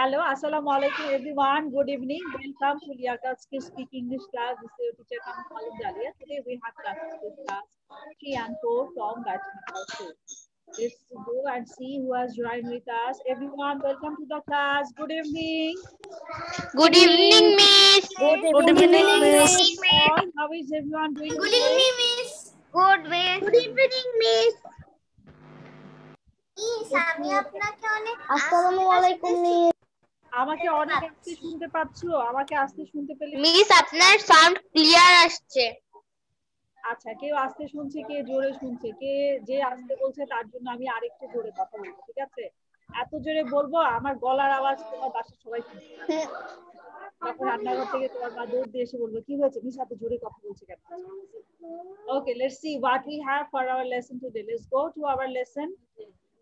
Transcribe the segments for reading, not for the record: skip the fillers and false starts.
Hello, assalamu alaikum everyone. Good evening. Welcome to Liaka's Speak English class. This is your teacher Kamal Khalid Dalia. Today we have classes with class 3 and 4 from batch number 4. Let's go and see who has joined with us. Everyone, welcome to the class. Good evening. Good evening, Miss. Good evening, Miss. All, how is everyone doing? Good evening, Miss. Good, Miss. Good evening, Miss. আমি আপনাকে অনেক আসসালামু আলাইকুম, miss. আমাকে অনেক আস্তে শুনতে পাচ্ছো? আমাকে আস্তে শুনতে পেলে? মিস, আপনার সাউন্ড ক্লিয়ার আসছে। আচ্ছা, কেউ আস্তে শুনছে, কে জোরে শুনছে, কে যে আস্তে বলছে তার জন্য আমি আরেকটু জোরে কথা বলবো, ঠিক আছে? এত জোরে বলবো আমার গলার আওয়াজ তোমার বাসার সবাই শুনতে পাবে। তখন রান্নাঘর থেকে তোমার মা দৌড় দিয়ে এসে বলবে কি হয়েছে, মিস এত জোরে কথা বলছে কেন? Okay, let's see what we have for our lesson today. Let's go to our lesson.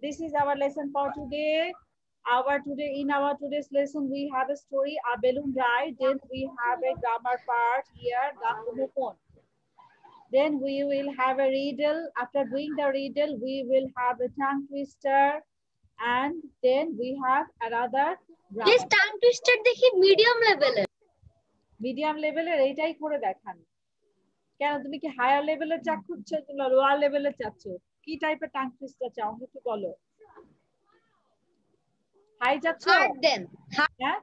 This is our lesson for today. In our today's lesson we have a story, a balloon ride. Then we have a grammar part here, the homophone. Then we will have a riddle. After doing the riddle, we will have a tongue twister, and then we have another grammar. This tongue twister দেখি medium লেভেলের। Medium লেভেলের এইটাই করে দেখান। কেন তুমি কি higher লেভেলের চাচ্ছ না লোয়ার লেভেলের চাচ্ছ? কি টাইপের টাং টুইস্টার চাও একটু বলো। হাই চাচ্ছ? দেন হ্যাঁ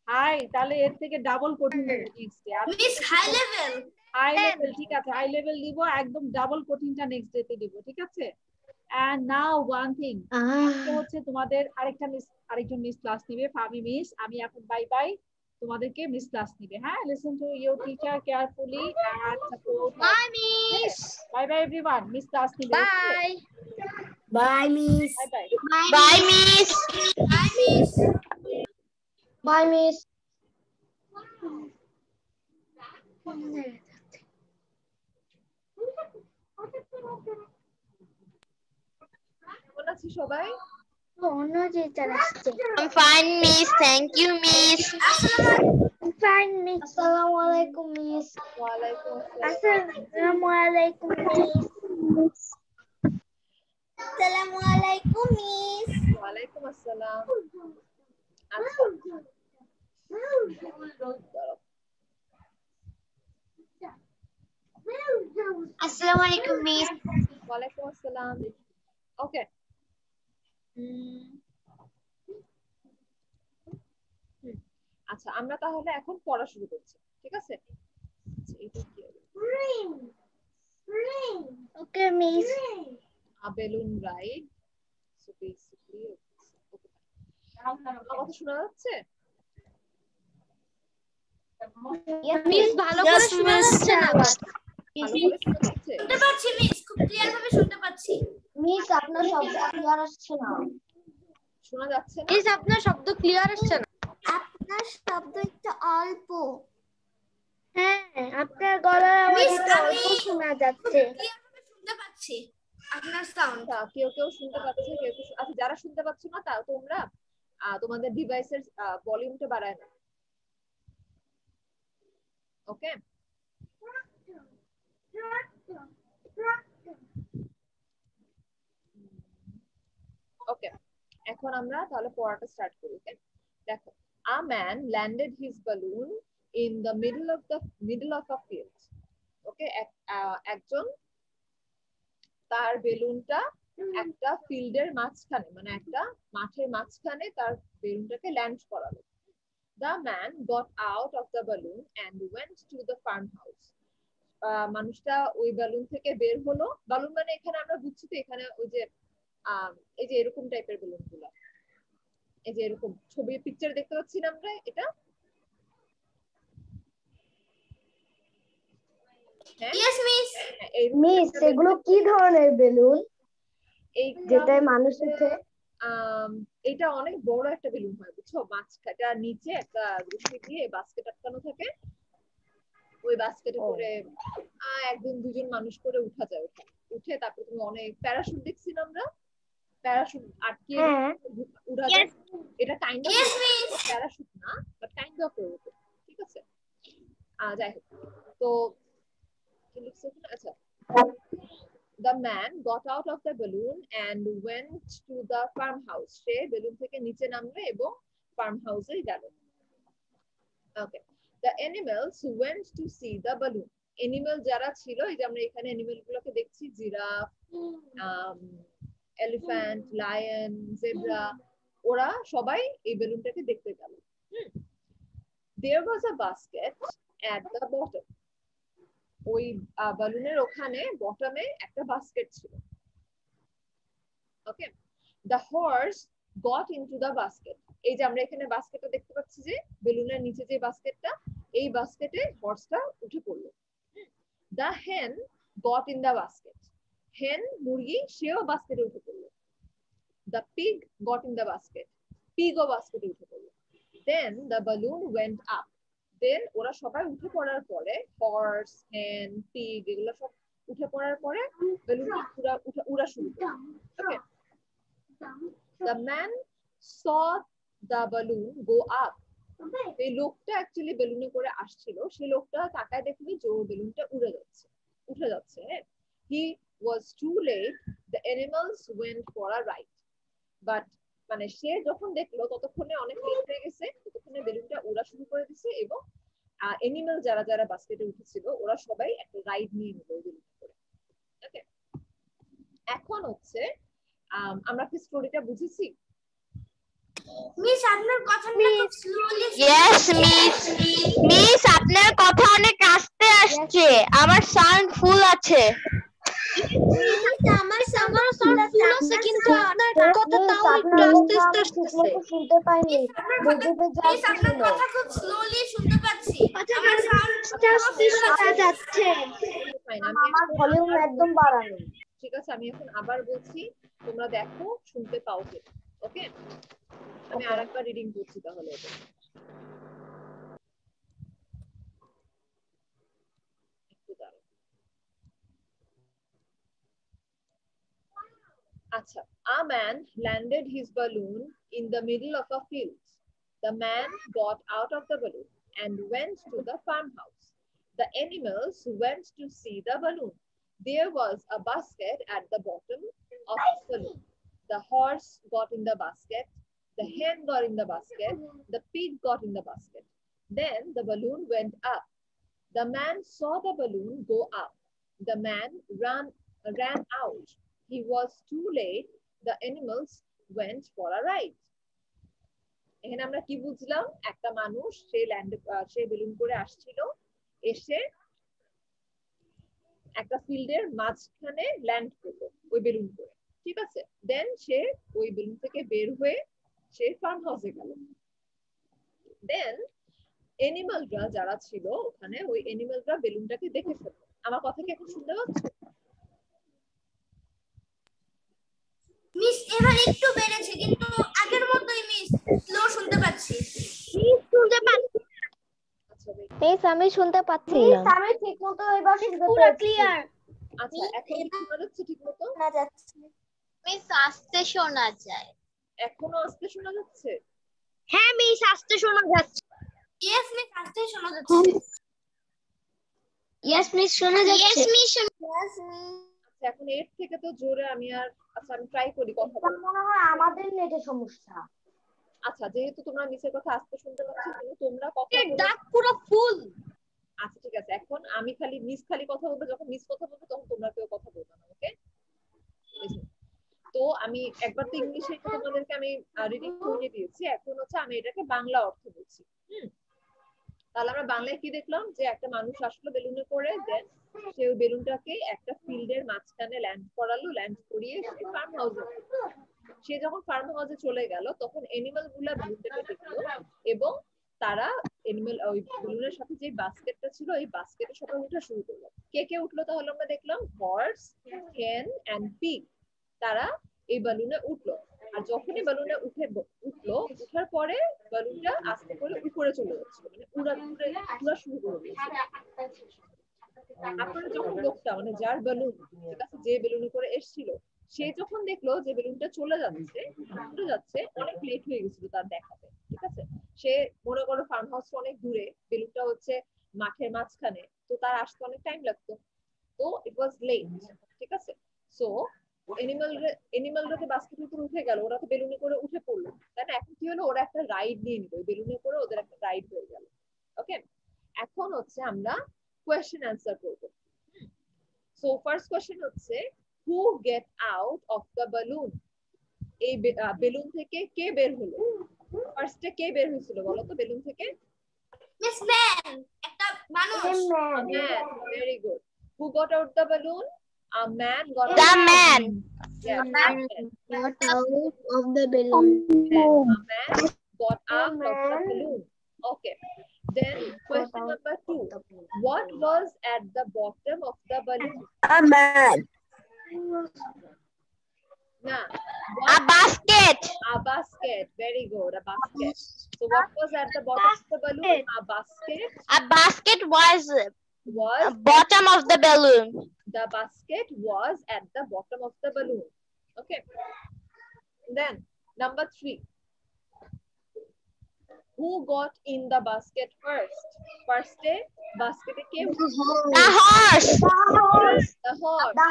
হাই, তাহলে এর থেকে ডাবল কঠিন হবে next day. Miss, high level. High level, ঠিক আছে, হাই লেভেল দিব, একদম ডাবল কঠিনটা নেক্সট ডে তে দিব, ঠিক আছে? এন্ড নাও ওয়ান থিং, আজকে হচ্ছে তোমাদের আরেকজন মিস ক্লাস নেবে, ফামি মিস। আমি এখন বাই বাই, তোমাদেরকে মিস ক্লাস নিবে। হ্যাঁ, listen to your teacher carefully and support. Bye miss. Bye bye everyone, miss class নিবে। Bye bye miss. Bye bye. Bye, miss. Bye, miss. Bye miss. কেমন আছি সবাই? অন্য টিচার আসছে। I'm fine, Miss. Thank you, Miss. Fine miss. আসসালামু আলাইকুম miss. ওয়ালাইকুম আসসালাম। আসসালামু আলাইকুম মিস। আসসালামু আলাইকুম, মিস। ওয়ালাইকুম আসসালাম। আচ্ছা, আসসালামু আলাইকুম মিস। ওয়ালাইকুম আসসালাম। ওকে, আচ্ছা আমরা তাহলে এখন পড়া শুরু করছি, ঠিক আছে? আচ্ছা, এটা কি হবে? ওকে miss. A balloon ride. So basically, আমার কথা শোনা যাচ্ছে? মিস ভালো করে শোনা যাচ্ছে না। ভালো করে শোনা যাচ্ছে? শুনতে পাচ্ছি, মিস। খুব ক্লিয়ার ভাবে শুনতে পাচ্ছি। মিস আপনার শব্দ ক্লিয়ার আসছে না। শোনা যাচ্ছে না? মিস আপনার শব্দ ক্লিয়ার আসছে না। আপনার শব্দ একটু অল্প। হ্যাঁ, আপনার গলার আওয়াজ মিস, একটু অল্প শোনা যাচ্ছে। ক্লিয়ার ভাবে শুনতে পাচ্ছি আপনার সাউন্ড। আচ্ছা, কেউ কেউ শুনতে পাচ্ছে, কেউ কেউ আচ্ছা, যারা শুনতে পাচ্ছ না তা তোমরা তোমাদের ডিভাইসের ভলিউমটা বাড়ায় না। ওকে, ওকে, এখন আমরা তাহলে পড়াটা স্টার্ট করি। ওকে, দেখো, a man landed his balloon in the middle of a field. ওকে, একজন তার বেলুনটা একটা ফিল্ডের মাঝখানে, মানে একটা মাঠের মাঝখানে তার বেলুনটাকে ল্যান্ড করালো। The man got out of the balloon and went to the farmhouse. মানুষটা ওই বেলুন থেকে বের হলো। বেলুন মানে এখানে আমরা বুঝছি তো, এখানে ওই যে এই যে এরকম টাইপের বেলুন গুলো, এই যে এরকম ছবি পিকচার দেখতে পাচ্ছি না আমরা, এটা ইয়েস, মিস। মিস এগুলো কি ধরনের বেলুন? যেটাই মানুষ উঠে? এটা অনেক বড় একটা বেলুন হয়, বুঝছো? মাঝখানটা নিচে একটা রশি দিয়ে বাস্কেট আটকানো থাকে, ওই বাস্কেটে করে একজন দুজন মানুষ করে উঠা যায়। উঠে তারপরে তুমি অনেক প্যারাশুট দেখছি না আমরা, প্যারাশুট আটকে উড়া যায়। এটা কাইন্ড অফ প্যারাশুট না, বাট কাইন্ড অফ এরকম, ঠিক আছে? যাই হোক, তো কি লিখছে এখানে? আচ্ছা, the man got out of the balloon and went to the farmhouse. Say balloon থেকে নিচে নামলো এবং farmhouse এ গেল। Okay, the animals went to see the balloon. Animal যারা ছিল, এই যে আমরা এখানে অ্যানিমেল গুলোকে দেখছি, জিরাফ, এলিফ্যান্ট, লায়ন, জেব্রা, ওরা সবাই এই বেলুনটাকে দেখতে গেল। There was a basket at the bottom. ওই বেলুনের ওখানে বটমে একটা বাস্কেট ছিল। ওকে, the horse got into the basket. এই যে আমরা এখানে বাস্কেটটা দেখতে পাচ্ছি, যে বেলুনের নিচে যে বাস্কেটটা, এই বাস্কেটে হর্সটা উঠে পড়লো। The hen got in the basket. হেন মুরগি, সেও বাস্কেটে উঠে পড়লো। The pig got in the basket. পিগও বাস্কেটে উঠে পড়লো। Then the balloon went up. Then ওরা সবাই উঠে পড়ার পরে, হর্স, হেন, পিগ এগুলো সব উঠে পড়ার পরে বেলুনটা উড়া শুরু করলো। ওকে, the man saw the balloon go up. এই লোকটা অ্যাকচুয়ালি বেলুনে করে আসছিল, সেই লোকটা তাকায় দেখলো যে ওর বেলুনটা উঠে যাচ্ছে। He was too late. The animals went for a ride. But মানে সে যখন দেখলো ততক্ষণে অনেক লেট হয়ে গেছে, ততক্ষণে বেলুনটা উড়া শুরু করে দিছে, এবং অ্যানিমাল যারা যারা বাস্কেটে উঠেছিল ওরা সবাই একটা রাইড নিয়ে নিল বেলুনে করে। ওকে, এখন হচ্ছে আমরা কি স্টোরিটা বুঝেছি? মিস আপনার কথাটা খুব স্লোলি। Yes miss. মিস আপনার কথা অনেক আস্তে আসছে, আমার সাউন্ড ফুল আছে। আমার সাউন্ড ফুল আছে, কিন্তু আপনার কথা তাও একটু আস্তে আস্তে আসতেছে। শুনতে পাইনি, মিস আপনার কথা খুব স্লোলি শুনতে পাচ্ছি, আমার সাউন্ড আস্তে শোনা যাচ্ছে। আমার ভলিউম একদম বাড়ানো। ঠিক আছে, আমি এখন আবার বলছি, তোমরা দেখো শুনতে পাও কি। ওকে, আমি আরেকবার রিডিং করছি তাহলে। আচ্ছা, a man landed his balloon in the middle of a field. The man got out of the balloon and went to the farmhouse. The animals went to see the balloon. There was a basket at the bottom of the balloon. The horse got in the basket. The hen got in the basket. The pig got in the basket. Then the balloon went up. The man saw the balloon go up. The man ran out. He was too late. The animals went for a ride. এখানে আমরা কি বুঝলাম? একটা মানুষ সে balloon করে আসছিল, এসে একটা ফিল্ডের মাঝখানে ল্যান্ড করলো ওই বেলুন করে। ঠিক আছে, দেন সে ওই বেলুন থেকে বের হয়ে সে ফার্ম হাউসে গেল। দেন অ্যানিমালরা যারা ছিল ওখানে, ওই অ্যানিমালরা বেলুনটাকে দেখে ফেললো। আমার কথা কি এখন শুনতে পাচ্ছ? মিস এবার একটু বেড়েছে, কিন্তু আগের মতোই মিস স্লো শুনতে পাচ্ছি। মিস আমি শুনতে পাচ্ছি না। আমি ঠিকমতো এবার শুনতে পুরো ক্লিয়ার। আচ্ছা, এখন কি শোনা যাচ্ছে ঠিকমতো? শোনা যাচ্ছে। মিস আস্তে শোনা যায়। এখনো আস্তে শোনা যাচ্ছে? হ্যাঁ মিস আস্তে শোনা যাচ্ছে। ইয়েস মিস আস্তে শোনা যাচ্ছে। ইয়েস মিস শোনা যাচ্ছে। Yes miss. আচ্ছা, এখন এর থেকে তো জোরে আমি আমি ট্রাই করি কথা বলতে। মনে হয় আমাদের নেটের সমস্যা। আচ্ছা, যেহেতু তোমরা নিচের কথা আস্তে শুনতে পাচ্ছ, তোমরা কথা বলো। ডাক পুরো ফুল। আচ্ছা ঠিক আছে, এখন আমি খালি কথা বলবো, যখন মিস কথা বলবো তখন তোমরা কেউ কথা বলবে না। ওকে, তো আমি একবার তো ইংলিশে তোমাদেরকে আমি রিডিং করিয়ে দিয়েছি, এখন হচ্ছে আমি এটাকে বাংলা অর্থ বলছি। তাহলে আমরা বাংলায় কি দেখলাম, যে একটা মানুষ আসলো বেলুনে করে, দেন সে ওই বেলুনটাকে একটা ফিল্ডের মাঝখানে ল্যান্ড করালো, ল্যান্ড করিয়ে সে ফার্ম হাউসে, সে যখন ফার্ম হাউসে চলে গেল তখন অ্যানিমাল গুলা বেলুনটাকে দেখলো, এবং তারা অ্যানিমাল ওই বেলুনের সাথে যে বাস্কেটটা ছিল এই বাস্কেটে সবাই ওঠা শুরু করলো। কে কে উঠলো তাহলে আমরা দেখলাম? হর্স, হেন এন্ড পিগ, তারা এই বেলুনে উঠলো। আর যখনই বেলুনে উঠার পরে বেলুনটা আস্তে করে উপরে চলে যাচ্ছিল, মানে উড়া শুরু করে দিয়েছিল। আপনারা যখন লোকটা মানে যার বেলুন, ঠিক আছে, যে বেলুনে করে এসেছিল, সে যখন দেখলো যে বেলুনটা চলে যাচ্ছে, অনেক লেট হয়ে গেছিল তার দেখাতে। ঠিক আছে, সে মনে করো ফার্ম হাউসটা অনেক দূরে, বেলুনটা হচ্ছে মাঠের মাঝখানে, তো তার আসতে অনেক টাইম লাগতো, তো ইট ওয়াজ লেট। ঠিক আছে, সো অ্যানিমালরা বাস্কেটের উপর উঠে গেল, ওরা তো বেলুনে করে উঠে পড়লো, তাই না? এখন কি হলো ওরা একটা রাইড নিয়ে নিল, বেলুনে করে ওদের একটা রাইড হয়ে গেল। ওকে, এখন হচ্ছে আমরা কোয়েশ্চেন অ্যান্সার করব। সো ফার্স্ট কোয়েশ্চেন হচ্ছে who get out of the balloon? এই বেলুন থেকে কে বের হলো? ফার্স্টে কে বের হয়েছিল বলো তো বেলুন থেকে? মিস ম্যান, একটা মানুষ। A man. Very good. Who got out the balloon? A man got The out. man. Yes, man got out of the balloon. a man got out of the balloon. Okay. Then question number 2. What was at the bottom of the balloon? A man. Nah. A basket. A basket. Very good. A basket. So what was at the bottom of the balloon? A basket A basket was was bottom of the balloon. the basket was at the bottom of the balloon. Okay. Then number 3. Who got in the basket first? First day, basket came. The horse. The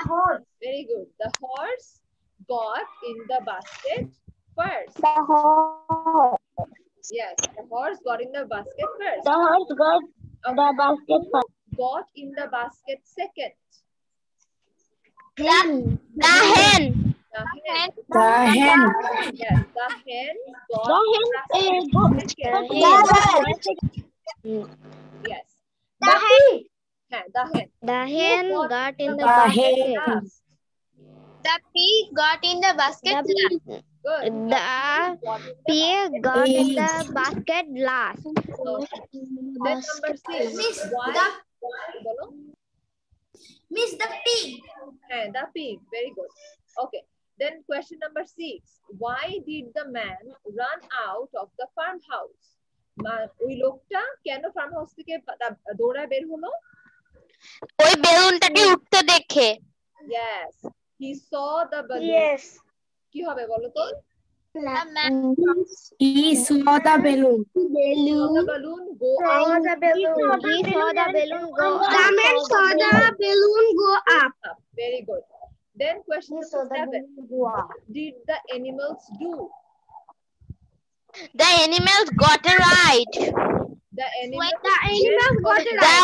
horse. Very good. The horse got in the basket first. Yes, the horse got in the basket first. The horse got the basket first. Got in the basket second. The hen. The hen. The hen. Yes, the hen got The in the basket second. Yes. The hen. The hen. The hen got in the The basket. last. The pig got in the basket. Good. The pig got in the basket last. Then number 6. Miss, Why? Bolo? Miss the pig. The pig. Very good. Okay. Then question number 6. Why did the man run out of the farmhouse? ওই লোকটা কেন farm house থেকে দৌড়ায় বের হলো? ওই বেলুনটাকে উঠতে দেখে। Yes. He saw the balloon. Yes. কি হবে বলো তো? The man. He saw the balloon. Saw the balloon go out. He saw the balloon go up. The man saw the balloon go up. Very good. Then question He saw number the 7. balloon go up. What did the animals do? The animals got a ride. The animals The animals got a The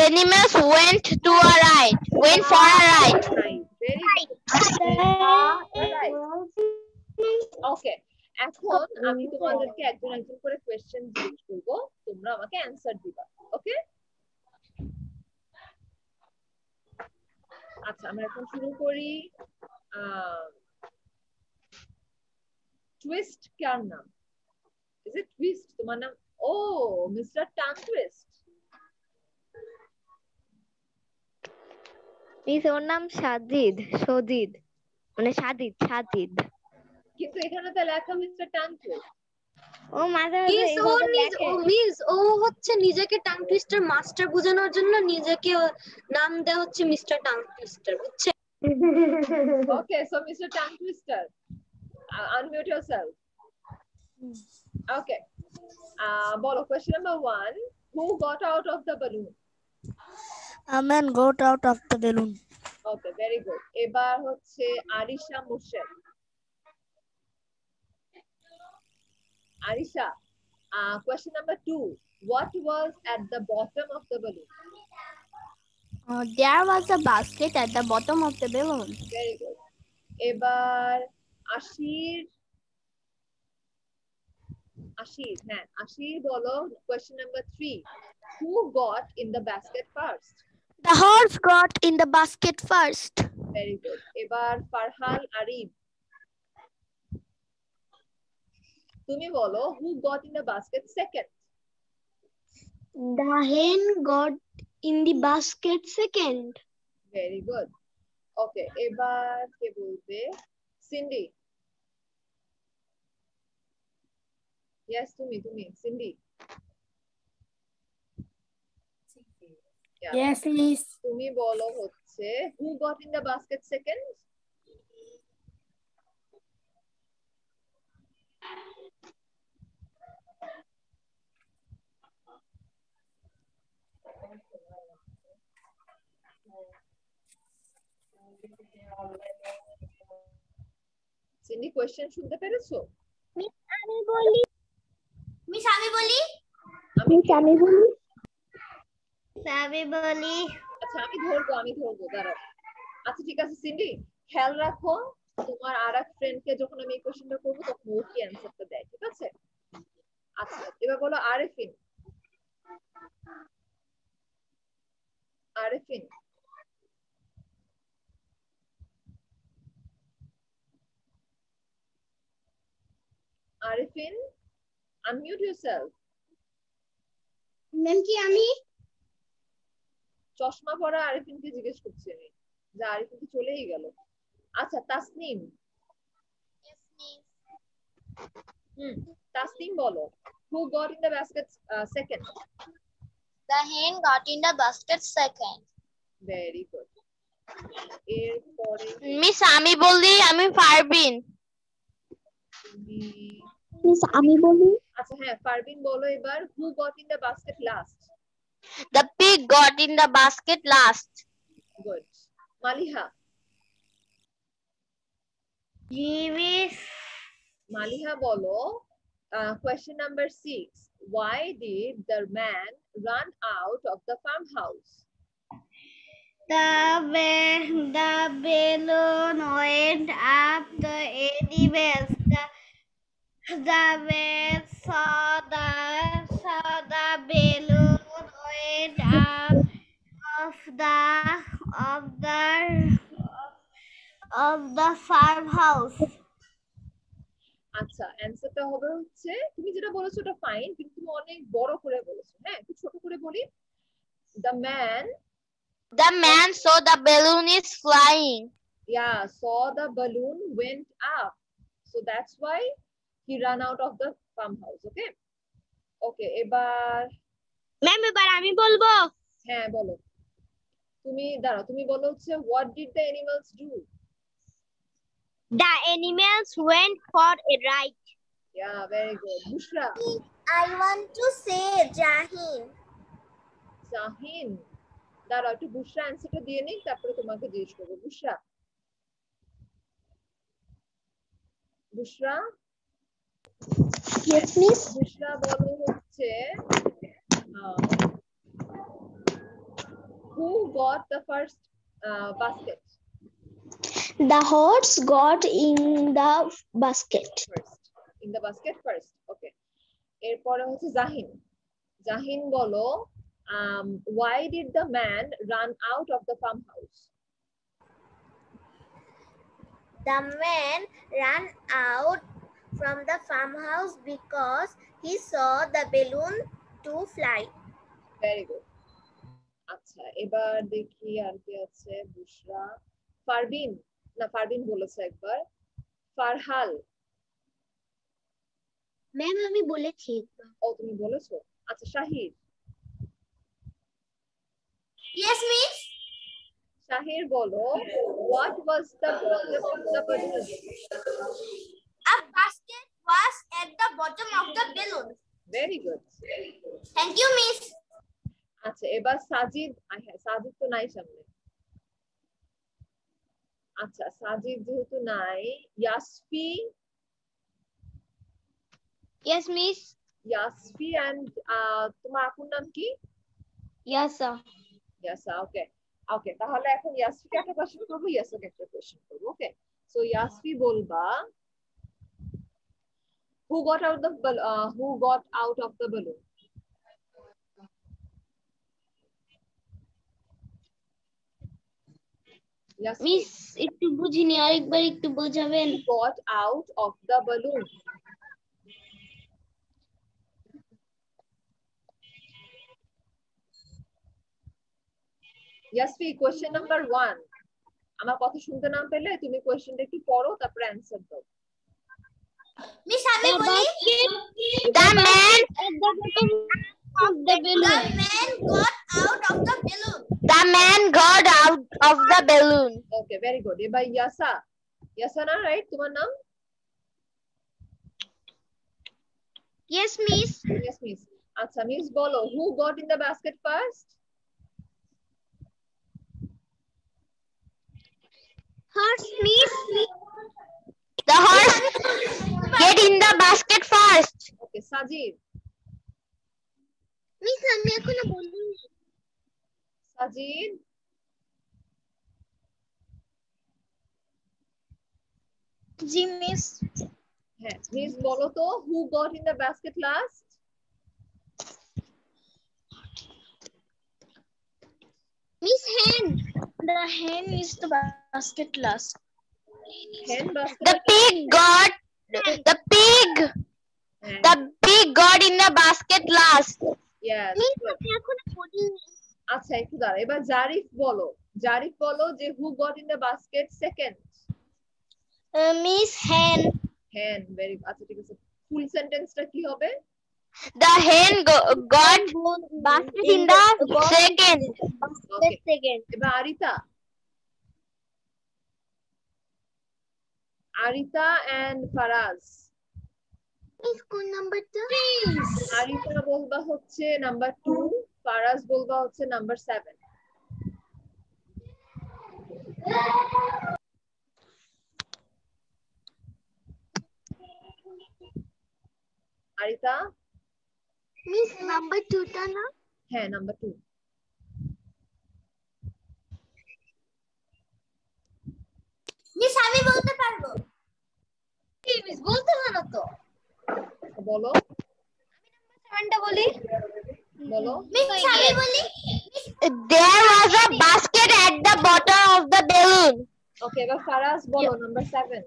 animals went to a ride. Went for a ride. Very good. Right. Okay. এখন আমি তোমাদেরকে একজন একজন করে question জিজ্ঞেস করব, তোমরা আমাকে অ্যানসার দিবা। ওকে? আচ্ছা, আমরা এখন শুরু করি। টুইস্ট কার নাম? ইজ ইট টুইস্ট তোমার নাম? ও, মিস্টার টাং টুইস্ট। ওর নাম সাজিদ, সজিদ, মানে সাজিদ, সাজিদ। কিন্তু এখানে তো লেখা মিস্টার টাং টুইস্ট। ও মাঝে মাঝে মিস ও হচ্ছে নিজেকে টাং টুইস্টার মাস্টার বোঝানোর জন্য নিজেকে নাম দেওয়া হচ্ছে মিস্টার টাং টুইস্টার, বুঝছে? Okay, so Mr. Tongue Twister, unmute yourself. Okay. Bolo, question number 1. Who got out of the balloon? A man got out of the balloon. Okay, very good. এবার হচ্ছে Arisha Murshed. Arisha, question number 2. What was at the bottom of the balloon? There was a basket at the bottom of the balloon. Very good. এবার আশির বলো question number 3. Who got in the basket first? The horse got in the basket first. Very good. এবার ফারহাল আরিফ, তুমি বলো who got in the basket second? The hen got in the basket second. Very good. Okay, এবার কে বলবে? সিন্ডি। Yes, তুমি সিন্ডি। Yes, miss. তুমি বলো হচ্ছে who got in the basket second? সিন্ডি question শুনতে পেরেছো? আমি বলি মিস আমি বলি আমি বলি আমি বলি আচ্ছা আমি ধরবো দাঁড়াও। আচ্ছা ঠিক আছে সিন্ডি, খেয়াল রাখো তোমার আরেক ফ্রেন্ডকে যখন আমি এই কোশ্চেনটা করবো তখন ও কি অ্যানসারটা দেয়, ঠিক আছে? আচ্ছা এবার বলো Arefin. Arefin Arefin unmute yourself. Ma'am কি আমি চশমা পরা আরেফিনকে জিজ্ঞেস করছি আমি, যে আরেফিন কি চলেই গেল। আচ্ছা তাসনিম। তাসনিম বলো who got in the basket second? The hen got in the basket second. Very good. এরপরে মিস আমি বলি, আমি পারবিন। মিস আমি বলি আচ্ছা হ্যাঁ পারবিন বলো এবার who got in the basket last? The pig got in the basket last. Good. Maliha. Miss Maliha বলো question number 6. Why did the man run out of the farmhouse? the balloon went up the animals. The man saw the balloon went up of the farmhouse. আচ্ছা অ্যানসারটা হবে হচ্ছে তুমি যেটা বলেছো ওটা fine, কিন্তু তুমি অনেক বড় করে বলেছো। হ্যাঁ একটু ছোট করে বলি। The man saw the balloon is flying. saw the balloon went up, so that's why he ran out of the farmhouse. Okay এবার ম্যাম এবার আমি বলবো। হ্যাঁ বলো। তুমি দাঁড়াও, তুমি বলো হচ্ছে what did the animals do? The animals went for a ride. Yeah, very good. Bushra. I want to say Jahin. Jahin দাঁড়াও একটু বুশরা অ্যান্সারটা দিয়ে নিই, তারপরে তোমাকে জিজ্ঞেস করবো। বুশরা Yes, miss. বুশরা বলো হচ্ছে who got the first basket? The horse got in the basket. In the basket first. Okay. এরপরে হচ্ছে জাহিন বলো why did the man run out of the farmhouse? The man ran out from the farmhouse because he saw the balloon to fly. Very good. আচ্ছা এবার দেখি আর কি আছে। বুশরা, ফারবিন বলেছে একবার। ফারহাল। ম্যাম আমি বলেছি। ও তুমি বলেছো। আচ্ছা শাহির। Yes, miss. শাহির বলো what was the bottom of the balloon? A basket was at the bottom of the balloon. Very good. Thank you, miss. আচ্ছা এবার সাজিদ তো নাই সামনে। আচ্ছা সাজিদ যেহেতু নাই, ইয়াসফি। Yes, miss. ইয়াসফি and তোমার আপুর নাম কি? Yasa. ওকে তাহলে এখন ইয়াসফিকে একটা কোশ্চেন করব, ইয়াসাকে একটা কোশ্চেন করব। ওকে সো ইয়াসফি বলবা who got out of the balloon? Miss একটু বুঝিনি, আরেকবার একটু বোঝাবেন। Got out of the balloon. ইয়াসফি কোশ্চেন নাম্বার 1। আমার কথা শুনতে না পেলে তুমি কোশ্চেনটা একটু পড়ো তারপরে অ্যানসার দাও। মিস আমি বলি The man of the balloon. The man got out of the balloon. The man got out of the balloon. Okay very good. এবার ইয়াসা না রাইট তোমার নাম? Yes, miss. Yes, miss. আচ্ছা মিস বলো who got in the basket first? Horse, miss. The horse get in the basket first. Okay, Sajid. Miss আমি এখনো বলিনি। সাজিদ জি miss. হ্যাঁ মিস বলো তো who got in the basket last? Miss Hen. The hen is the basket last. Hen basket The pig got the pig হ্যাঁ the pig got in the basket last. yes miss good. আমি এখনো বলিনি। আচ্ছা একটু দাঁড়া এবার জারিফ বলো যে who got in the basket second? Miss Hen. hen very আচ্ছা ঠিক আছে ফুল সেন্টেন্সটা কি হবে? The hen got basket in the second. Okay. Second. এবার আরিতা and ফারাজ Miss কোন নাম্বারটা? আরিতা বলবা হচ্ছে নাম্বার 2 ফারাজ বলবা হচ্ছে নাম্বার 7 আরিতা মিস নাম্বার 2 টা না? হ্যাঁ নাম্বার 2 মিস আমি বলতে পারবো। মিস বলতে পারো তো। বলো নাম্বারটা বলি। মিস আমি বলি। There was a basket at the bottom of the balloon. ওকে এবার ফারাজ বলো number 7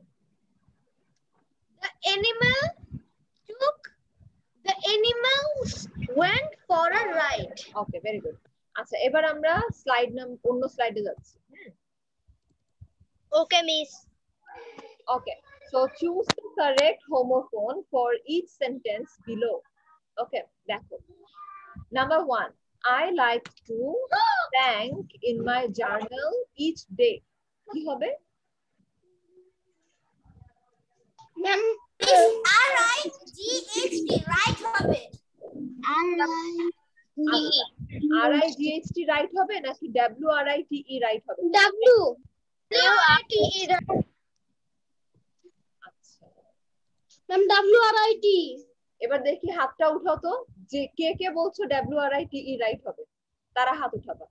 The animals went for a ride. Okay very good আচ্ছা এবার আমরা অন্য স্লাইডে যাচ্ছি Okay, miss. Okay, so choose the correct homophone for each sentence below. Okay, দেখো. Number 1, I like to thank in my journal each day. কি হবে? Miss R-I-G-H-T, right হবে। R-I-G-H-T right হবে নাকি W-R-I-T-E right হবে? W-R-I-T-E, আচ্ছা ma'am W-R-I-T। এবার দেখি হাতটা উঠাও তো যে কে বলছো W-R-I-T-E রাইট হবে তারা হাত উঠাবা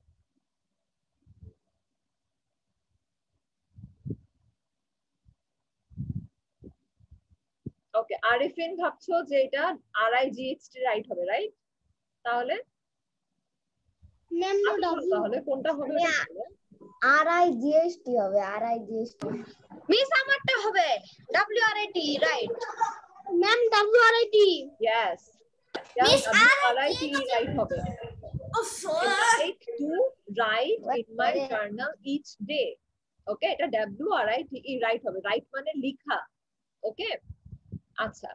ওকে আরিফিন ভাবছো যে এটা R-I-G-H-T রাইট হবে রাইট তাহলে ম্যাম তাহলে কোনটা হবে R-I-G-H-T হবে R-I-G-H-T মিস আমারটা হবে W-R-I-T, right ma'am W-R-I-T। Yes. Miss R-I-T-E right হবে. I like to write in my journal each day. Okay, এটা W-R-I-T-E right হবে. Right মানে লিখা. Okay? আচ্ছা।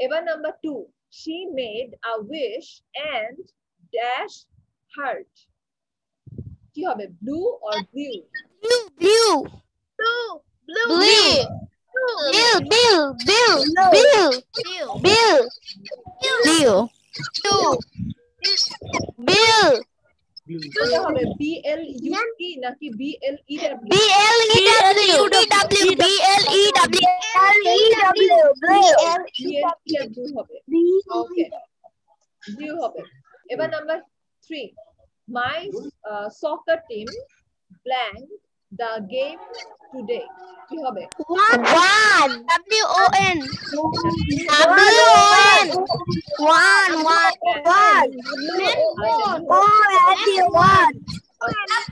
এবার number 2. She made a wish and dash heart. কি হবে? Blue or blue? Blue. এটা হবে B-L-U-E নাকি B-L-E-W? B-L-E-W হবে। Okay. Blue হবে। এবার number 3. My soccer team blank the game today. কি হবে? One. W-O-N.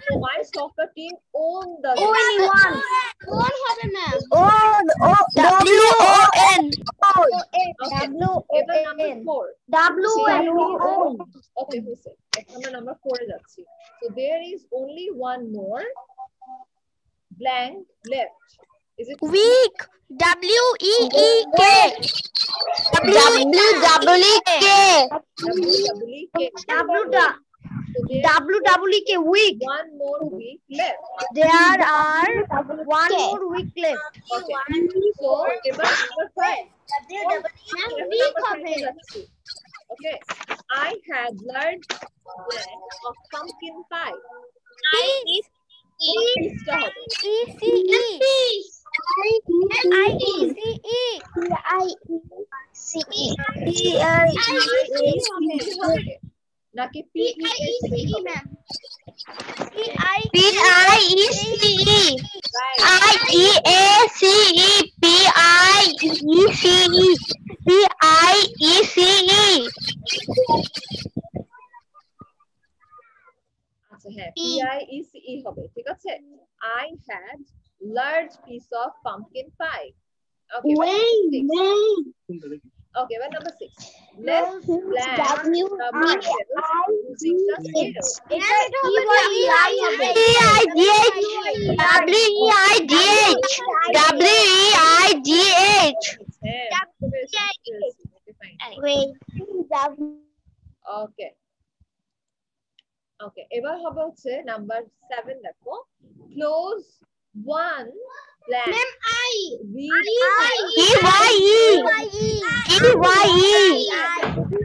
So my soccer team own the one হবে ম্যাম। W-O-N. এবার নাম্বার 4 W-N-O-N okay হইছে আমরা নাম্বার 4 এ যাচ্ছি so there is only one more blank left is it Week. W-E-E-K. W-W-E-K. W-W-E-K week one more week left there are one more week left okay so এবার number 5 okay I had learned of pumpkin pie নাকি PIECE ma'am আচ্ছা হ্যাঁ PIECE হবে ঠিক আছে I had large piece of pumpkin pie okay okay well number 6 let's plan the marbles using the scales okay okay এবার হবে হচ্ছে number 7 দেখো close one blank ma'am I read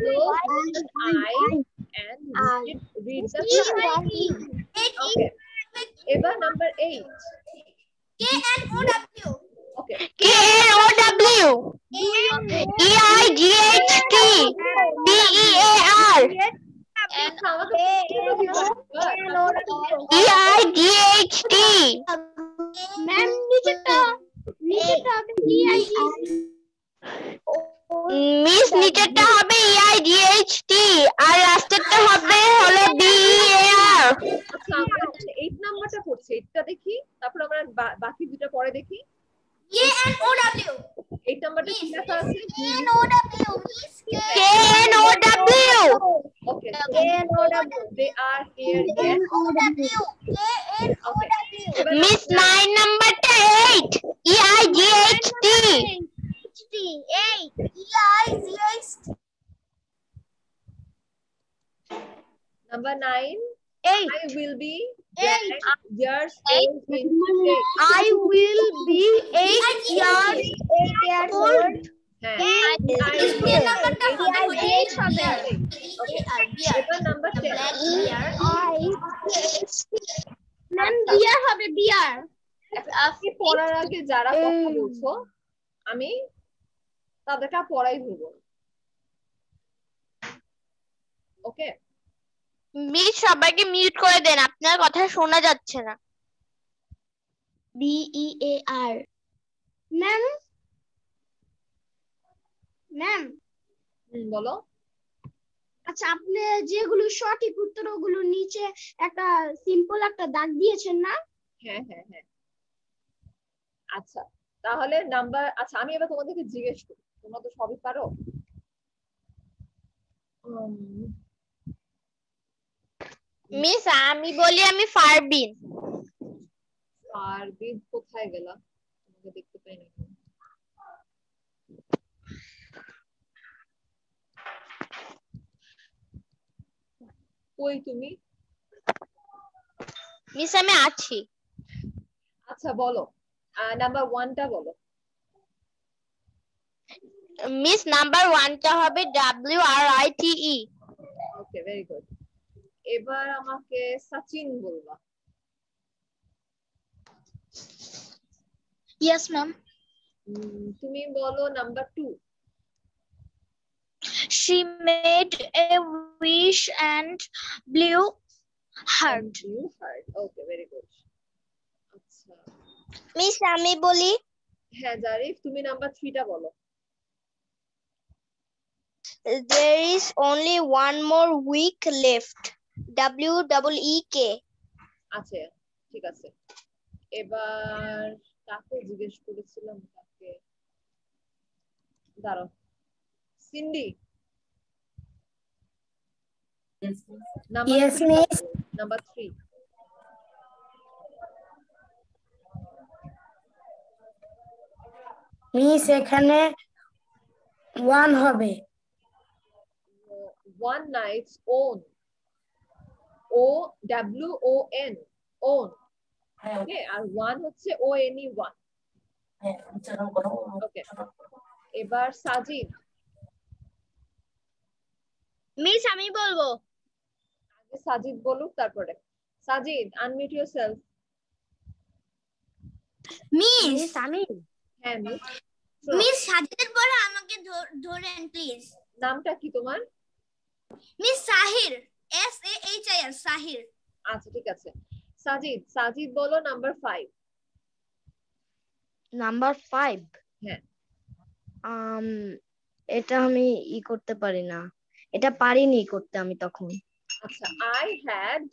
close eye and read the sign okay এবার number 8 KNOW okay ma'am নিচেটা miss নিচেরটা হবে EIGHT আর লাস্টেরটা হবে হলো BEAR আচ্ছা আমরা 8 নাম্বারটা পড়ছি এটা দেখি তারপর আমরা বাকি দুটো পরে দেখি KNOW 8 নাম্বারটা কি লেখা আছে KNOW miss KNOW okay they are here yes okay miss 9 নাম্বারটা 8 EIGHT number 9 I will be years old in today I will be 8 years old. number 10 ma'am বিয়ার হবে বিয়ার আপনি পড়ার আগে যারা কথা বলছো আমি তাদেরকে পড়াই ধরবো ওকে মিস সবাইকে মিউট করে দেন আপনার কথা শোনা যাচ্ছে না BEAR ম্যাম বলো আচ্ছা আপনি যেগুলো সঠিক উত্তর ওগুলো নিচে একটা সিম্পল একটা দাগ দিয়েছেন না হ্যাঁ হ্যাঁ হ্যাঁ আচ্ছা তাহলে নাম্বার আচ্ছা আমি এবার তোমাদেরকে জিজ্ঞেস করি তোমরা তো সবই পারো মিস আমি বলি আমি ফারবিন ফারবিন কোথায় গেলা তোমাকে দেখতে পাই না কই তুমি মিস আমি আছি আচ্ছা বলো নাম্বার 1টা বলো মিস নাম্বার 1টা হবে WRITE ওকে ভেরি গুড এবার আমাকে সচিন বলবা ইয়েস ম্যাম তুমি বলো number 2 she made a wish and blew heart okay very good আচ্ছা মিস আমি বলি হ্যাঁ জারিফ তুমি নাম্বার 3টা বলো there is only one more week left WEEK আচ্ছা ঠিক আছে এবার কাকে জিজ্ঞেস করেছিলাম কাকে দাঁড়াও সিন্ডি Yes, miss. নাম্বার 3 মিস এখানে 1 হবে one night's own OWON own ওকে আর one হচ্ছে ONE one ওকে এবার সাজিদ মিস আমি বলবো আগে সাজিদ বলুক তারপরে সাজিদ আনমিউট ইয়োরসেলফ মিস আমি হ্যাঁ মিস মিস সাজিদের পরে আমাকে ধরেন প্লিজ নামটা কি তোমার মিস সাহির SAHIR সাহির। আচ্ছা ঠিক আছে, সাজিদ, সাজিদ বলো নাম্বার 5। নাম্বার 5। হ্যাঁ। এটা আমি করতে পারি না, এটা পারিনি করতে আমি তখন। আচ্ছা, I had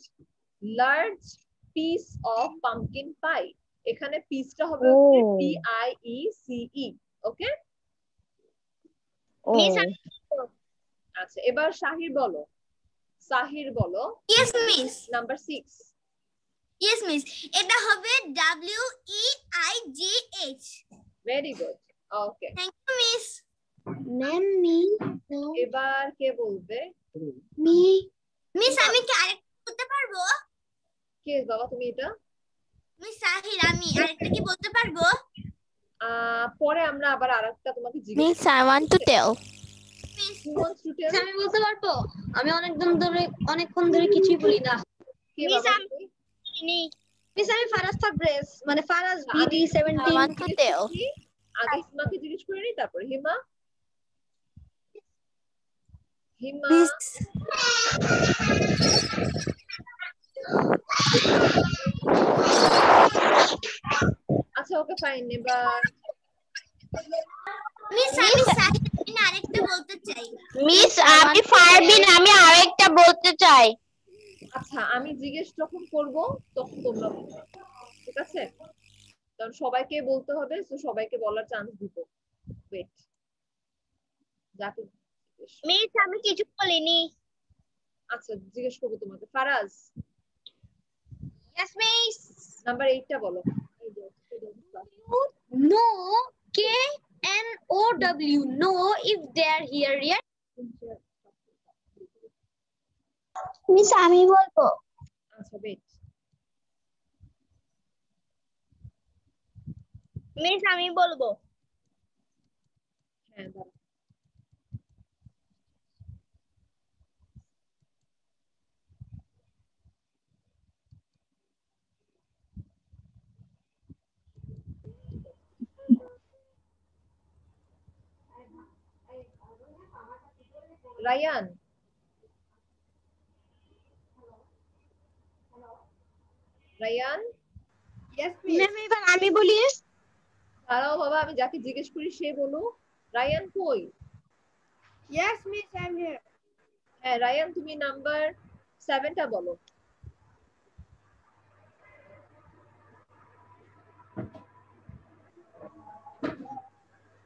large piece of pumpkin pie. এখানে পিসটা হবে হচ্ছে PIECE। ওকে, আচ্ছা এবার শাহির বলো, সাহির বলো। Yes miss. Number 6। Yes miss, এটা হবে WEIGH। Very good, okay. Thank you miss. Ma'am me এবার কে বলবে? মিস আমি কি আরেকটা বলতে পারবো? কে বাবা তুমি? এটা মিস সাহির, আমি আরেকটা কি বলতে পারবো? পরে আমরা আবার আরেকটা তোমাকে জিজ্ঞেস Miss, I want to tell. আমি বলতে পারবো, আমি অনেকক্ষণ ধরে কিছুই বলি না। মিস আমি ফারাজ তাবরেজ, মানে Faraz I BD17। want to tell. আগে হিমাকে জিজ্ঞেস করে নি, তারপরে হিমা। হিমা আচ্ছা ওকে ফাইন। এবার মিস আমি সাহির আরেকটা বলতে চাই। Miss, আমি পারবি না, আমি আরেকটা বলতে চাই। আচ্ছা আমি জিজ্ঞেস যখন করব তখন তোমরা বলবে, ঠিক আছে? কারণ সবাইকে বলতে হবে, তো সবাইকে বলার চান্স দিব। ওয়েট, যাকে মিস আমি কিছু বলিনি। আচ্ছা জিজ্ঞেস করবো তোমাকে। Faraz, yes miss. নাম্বার 8টা বলো। No, KNOW, no if they are here yet. Miss আমি বলবো। আচ্ছা ওয়েট, মিস আমি বলবো। হ্যাঁ দাঁড়াও। রায়ান, রায়ান ম্যাম এবার আমি বলি। দাঁড়াও বাবা, আমি যাকে জিজ্ঞেস করি সে বলো। রায়ান কই? Yes miss I am here. হ্যাঁ রায়ান, তুমি নাম্বার 7টা বলো।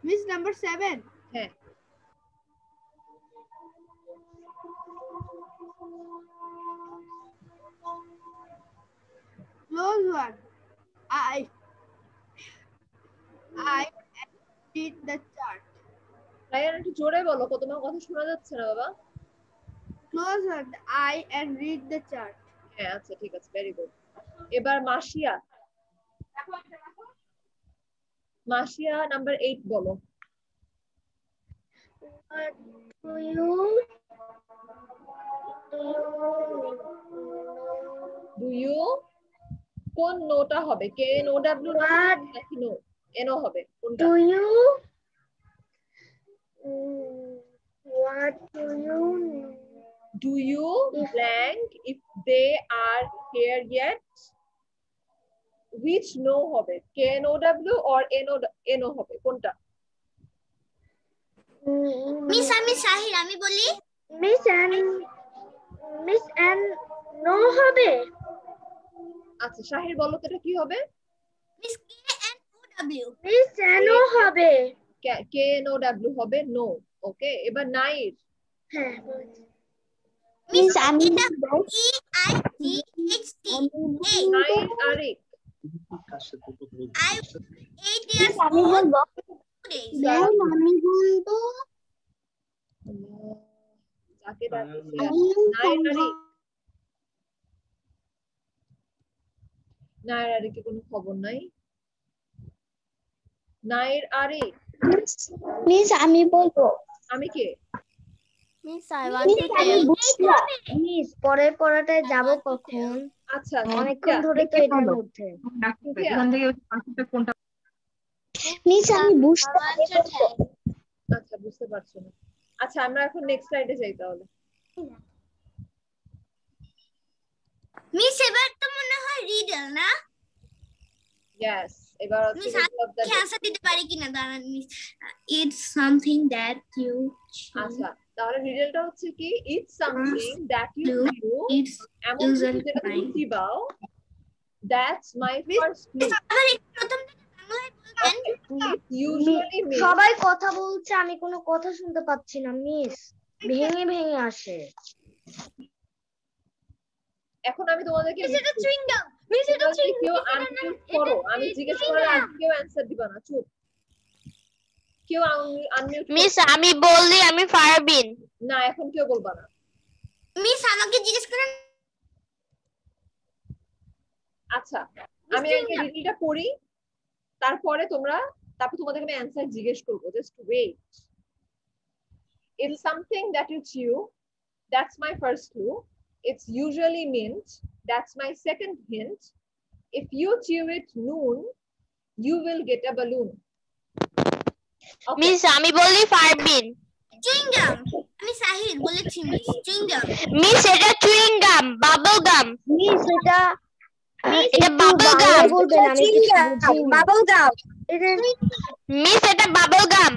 Miss number 7। হ্যাঁ Close one. I read the chart. Rayan একটু জোরে বলো, তোমার কথা শোনা যাচ্ছে না বাবা। Close one. I and read the chart. হ্যাঁ আচ্ছা ঠিক আছে, ভেরি গুড। এবার মাসিয়া, মাসিয়া নাম্বার 8 বলো। ডু ইউ, কোন নোটা হবে? KNOW নাকি নো? এনও হবে কোনটা? Do you what Do you blank if they are here yet? Which no হবে? KNOW or NO হবে কোনটা? মিস আমি সাহির, আমি বলি। মিস and no হবে। আচ্ছা শাহির বলো তো এটা কি হবে? Miss KNOW। মিস no হবে। KNOW হবে নো। ওকে, এবার নাইর। হ্যাঁ মিস আমি EIGHT। Nair Arik. I 8 years আমি old বলবো। today. ম্যাম আমি বলবো। যাকে ডাকছি নাইর আরিক। নাইর আরিকের কোনো খবর নাই। নাইর আরিক। মিস আমি বলবো। আমি কে? Miss, I want to tell. Miss পরের পড়াটায় যাব কখন? আচ্ছা অনেকক্ষণ ধরে তো এটার মধ্যে। এখান থেকে কোনটা? মিস আমি বুঝতে পারছি। আচ্ছা বুঝতে পারছো না। আচ্ছা আমরা এখন নেক্সট স্লাইডে যাই তাহলে। material না? Yes, এবার হচ্ছে Miss, middle of the আমি day. answer দিতে পারি কিনা দাঁড়ান miss. It's something that you আচ্ছা, তাহলে রিডলটা হচ্ছে কি it's something that you do, it's এমন কিছু usually যেটা তুমি mine. চিবাও, that's my first clue. আবার একটু প্রথম থেকে বাংলায় বলবেন। It usually means সবাই কথা বলছে, আমি কোনো কথা শুনতে পাচ্ছি না মিস, ভেঙে ভেঙে আসে। এখন আমি তোমাদেরকে মিস এটা চুইং গাম, মিস এটা তোমরা যদি চুইং কেউ আনমিউট করো, আমি জিজ্ঞেস করার আগে কেউ অ্যানসার দিবা না, চুপ। কেউ আনমিউট মিস আমি বললি আমি পারবিন। না, এখন কেউ বলবা না। মিস আমাকে জিজ্ঞেস করেন। আচ্ছা, আমি আগে রিডলটা পড়ি, তারপরে তোমাদেরকে আমি অ্যানসার জিজ্ঞেস করব। Just wait. It's something that you chew. That's my first clue. It's usually mint. That's my second hint. If you chew it noon, you will get a balloon. Okay. Miss আমি বললি পারবিন। Chewing gum, আমি সাহিদ বলেছি miss, chewing gum. Miss এটা chewing gum, bubble gum. Miss এটা এটা bubble gum. বলবেন, আমি কিছু বুঝিনি। Bubble gum. মিস এটা বাবল গাম।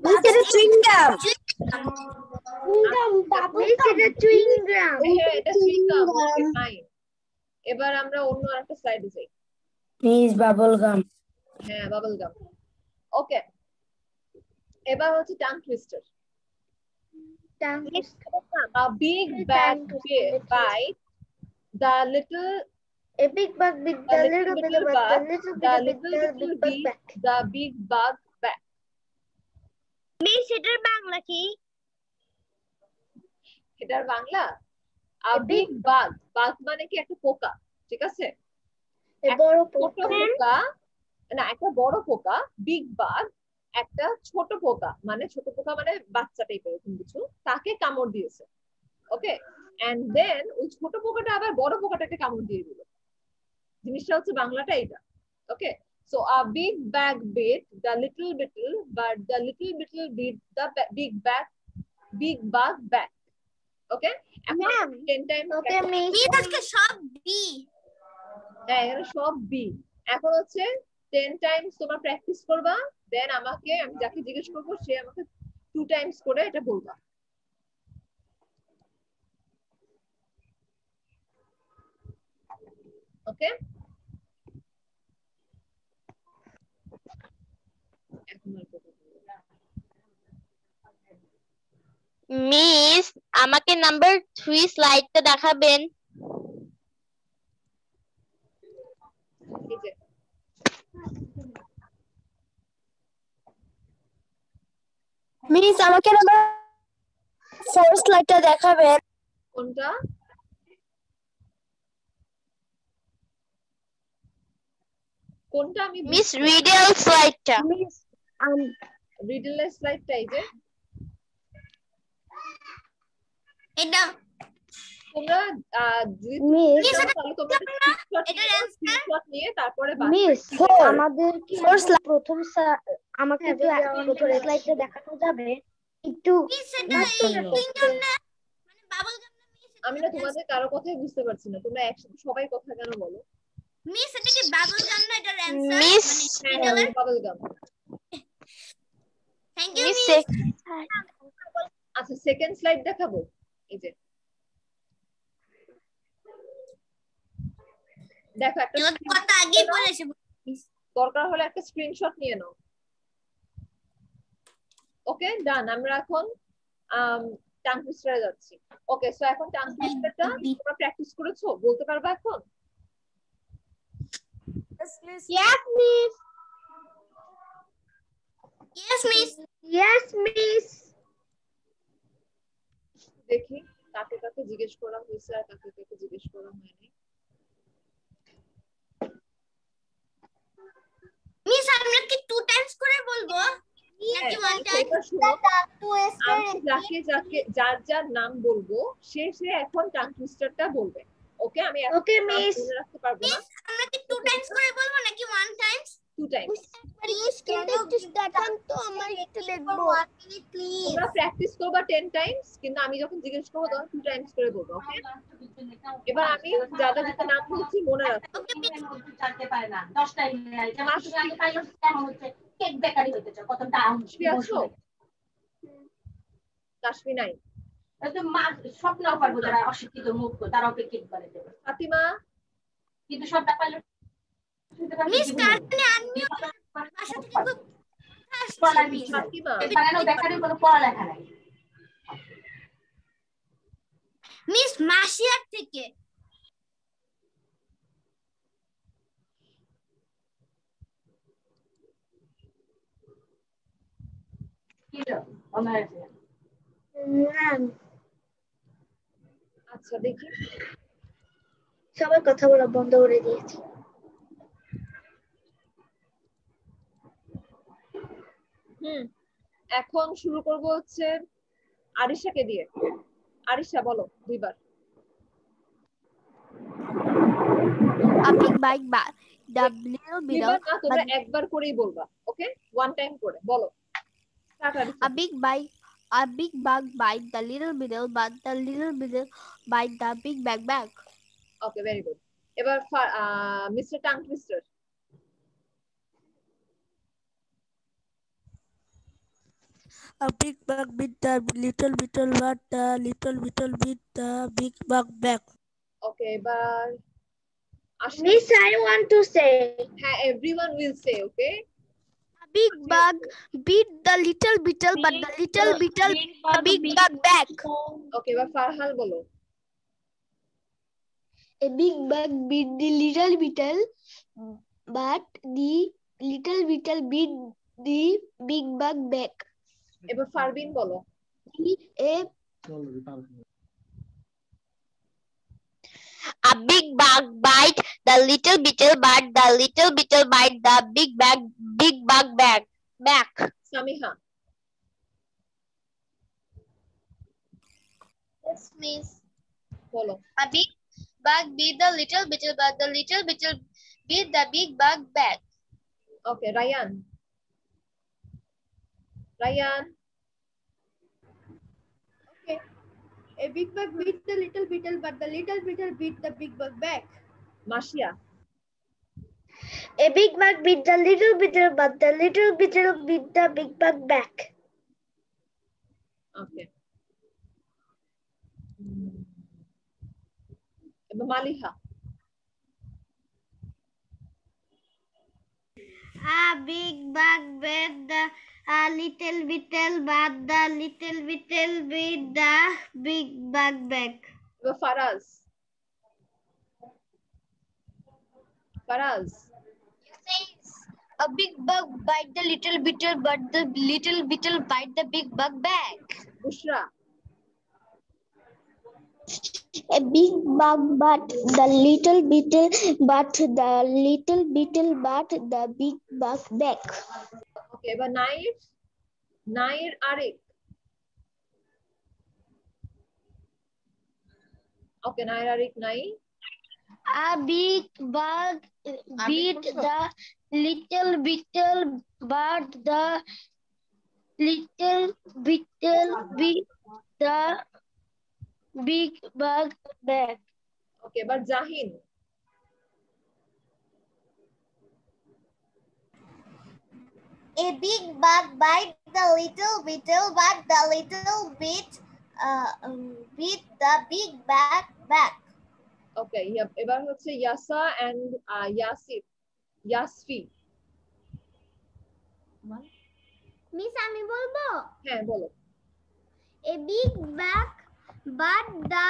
মিস এটা চুইং গাম। মিস এটা চুইং গাম। হ্যাঁ, এটা chewing gum. Okay, fine. এবার আমরা অন্য আরেকটা স্লাইডে যাই। Miss bubble gum. হ্যাঁ, বাবল গাম। ওকে, এবার হচ্ছে tongue twister. A big bad bite, the little A big bug with the little bit of bug, the little the bit of little the bit bug beat back. the big bug back. Miss এটার বাংলা কি? এটার Bangla a big bug. Bug মানে কি একটা পোকা, ঠিক আছে? A বড় ছোট পোকা, না একটা বড় পোকা, বিগ বাগ একটা ছোট পোকা, মানে ছোট পোকা মানে বাচ্চা টাইপের এরকম কিছু, তাকে কামড় দিয়েছে। ওকে, এন্ড দেন ওই ছোট পোকাটা আবার বড় পোকাটাকে কামড় দিয়ে দিল। জিনিসটা হচ্ছে বাংলাটা এটা। ওকে, so a big bag bit the little beetle, but the little beetle beat the big bug back. ওকে, এখন 10 টাইমস। ওকে মিস। মিস আজকে সব বি। হ্যাঁ, এখানে সব বি। এখন হচ্ছে 10 টাইমস তোমরা প্র্যাকটিস করবা, দেন আমাকে, আমি যাকে জিজ্ঞেস করবো সে আমাকে 2 টাইমস করে এটা বলবা। ওকে, মিস আমাকে নাম্বার 3 স্লাইডটা দেখাবেন। এই যে মিস আমাকে নাম্বার 4 স্লাইডটা দেখাবেন। কোনটা? কোনটা? আমি মিস রিডল স্লাইডটা। মিস রিডলের স্লাইডটা এই যে। এটা তোমরা মিস তাহলে তোমরা স্ক্রিনশট নিয়ে তারপরে মিস আমাদের কি প্রথম আমাকে একটু প্রথম স্লাইডটা দেখানো যাবে একটু? মিস এটা চুইং গাম না, মানে বাবল গাম না মিস? আমি না তোমাদের কারো কথাই বুঝতে পারছি না, তোমরা একসাথে সবাই কথা কেন বলো? মিস এটা কি বাবল গাম না? এটার অ্যানসার মিস মানে bubble gum. Thank you miss miss. আচ্ছা, সেকেন্ড স্লাইড দেখাবো। এই যে দেখো, একটা কথা আগেই বলেছে। দরকার হলে একটা স্ক্রিনশট নিয়ে নাও। ওকে, ডান। আমরা এখন টাং টুইস্টারে যাচ্ছি। ওকে, সো এখন টাং টুইস্টারটা তোমরা প্র্যাকটিস করেছো, বলতে পারবা এখন? Yes miss. Yes miss. Yes miss. দেখি কাকে কাকে জিজ্ঞেস করা হয়েছে আর কাকে কাকে জিজ্ঞেস করা হয়নি। মিস আমরা কি 2 টাইমস করে বলবো নাকি 1 টাইম? সেটা শুনো, আমি যার যার নাম বলবো সে এখন টাং টুইস্টারটা বলবে। ওকে, আমি Okay, miss. মনে রাখতে পারবো না। আমরা কি 2 টাইমস করে বলবো নাকি 1 টাইমস? 2 times. দেখান তো আমার একটু দেখবো। তোমরা প্র্যাকটিস করবা 10 টাইমস, কিন্তু আমি যখন জিজ্ঞেস করবো তখন 2 টাইমস করে বলবো, ওকে? এবার আমি যাদের নাম বলছি মনে রাখো। জানতে পারে না 10 টাইম যেমন তুমি আগে পাইলট কেমন হচ্ছে কেক বেকারি হতে চাও কত দাম আছো কাশ্মী নাই তো মা স্বপ্নও পারবো যারা অশিক্ষিত মুক্ত তারাও কেক বানিয়ে দেবে ফাতিমা, কিন্তু সবটা পাইলট মিস কারখানে আনমিউ ভাষা থেকে খুব ফাতিমা বানানো বেকারির কোনো পড়ালেখা নাই। মিস মাসিয়ার থেকে কি লো আমার আচ্ছা দেখি সবাই কথা বলা বন্ধ করে দিয়েছে। এখন শুরু করব হচ্ছে আরিশাকে দিয়ে। আরিশা বলো দুইবার। A big bike bag. The little দুইবার beetle. না, তোমরা একবার করেই বলবা, ওকে? ওয়ান টাইম করে বলো। Start Arisha. A big bug bite the little beetle, but the little beetle bite the big bag. Okay, very good. এবার mister tongue twister. A big bug bit the little beetle, but the little beetle bit the big bug back. ওকে, এবার Ashis. Miss, I want to say. হ্যাঁ, everyone will say, okay? A big bug bit the little beetle, but the little beetle bit the big bug back. ওকে, এবার ফারহান বলো। A big bug bit the little beetle, but the little beetle bit the big bug back. এবার ফারবিন বলো। A big bug bite the little beetle, but the little beetle bite the big bug back. Samiha. Yes, miss. বলো। A big bug beat the little beetle, but the little beetle beat the big bug back. Okay, Rayan. Rayan. Okay. A big bug beat the little beetle, but the little beetle beat the big bug back. Masia. A big bug bit the little beetle, but the little beetle bit the big bug back. ওকে। এবার Maliha. A big bug bit the little beetle, but the little beetle beat the big bug back. এবার Faraz. Faraz. A big bug bite the little beetle, but the little beetle bite the big bug back. Bushra. A big bug but the little beetle, but the little beetle but the big bug back. ওকে, এবার নাইর। নাইর আরেক। ওকে, নাইর আরেক নাই। A big bug beat the little beetle, but the little beetle beat the big bug back. ওকে, এবার Jahin. A big bug bite the little beetle, but the little beat beat the big bug back. ওকে, এবার হচ্ছে ইয়াসা and Yasif. ইয়াসফি। Miss আমি বলবো। হ্যাঁ, বলো। A big bug but the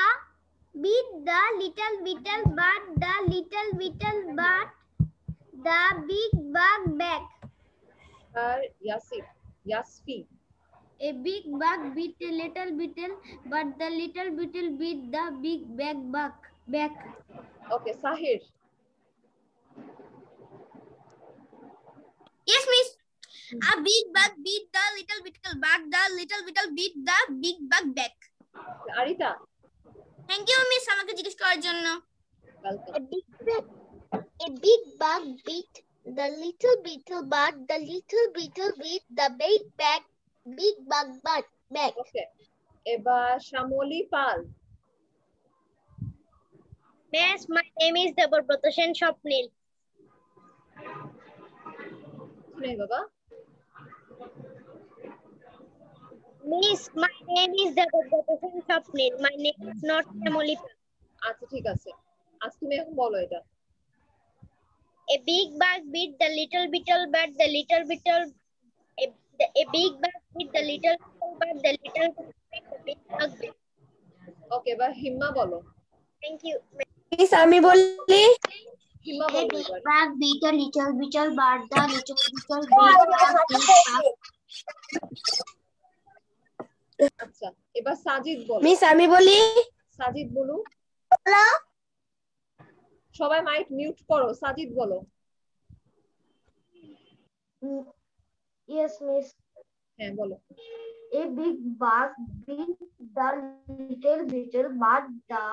beat the little beetle, but the little beetle but the big bug back. R Yasif. ইয়াসফি। A big bug beat a little beetle, but the little beetle beat the big bug back. Okay, Sahir. Yes, miss. A big bug beat the little beetle, but the little beetle beat the big bug back. আরিতা। Thank you, miss. আমাকে জিজ্ঞেস করার জন্য। Welcome. A big bug beat The little beetle but the little beetle with the big bag, big bug bag. ওকে, এবার শ্যামলী পাল। Miss, my name is Deborbrata Sen Swapnil. শুনে বাবা। Miss, my name is Deborbrata Sen Swapnil. My name is not Shamoli. আচ্ছা ঠিক আছে, আজ তুমি এখন বলো এটা। A big bug beat the little beetle, but the little beetle. A big bug beat the little beetle, but the little beetle beat the big bug. ওকে, এবার হিম্মা বলো। Thank you. মিস আমি বলি হিম্মা A বলো big এবার। bag beat a little beetle but the little beetle beat the big bug. আচ্ছা, এবার সাজিদ বলো। Miss আমি বলি সাজিদ বলো। সবাই মাইক মিউট করো, সাজিদ বলো। Yes, miss. হ্যাঁ বলো। A big bug beat the little beetle but the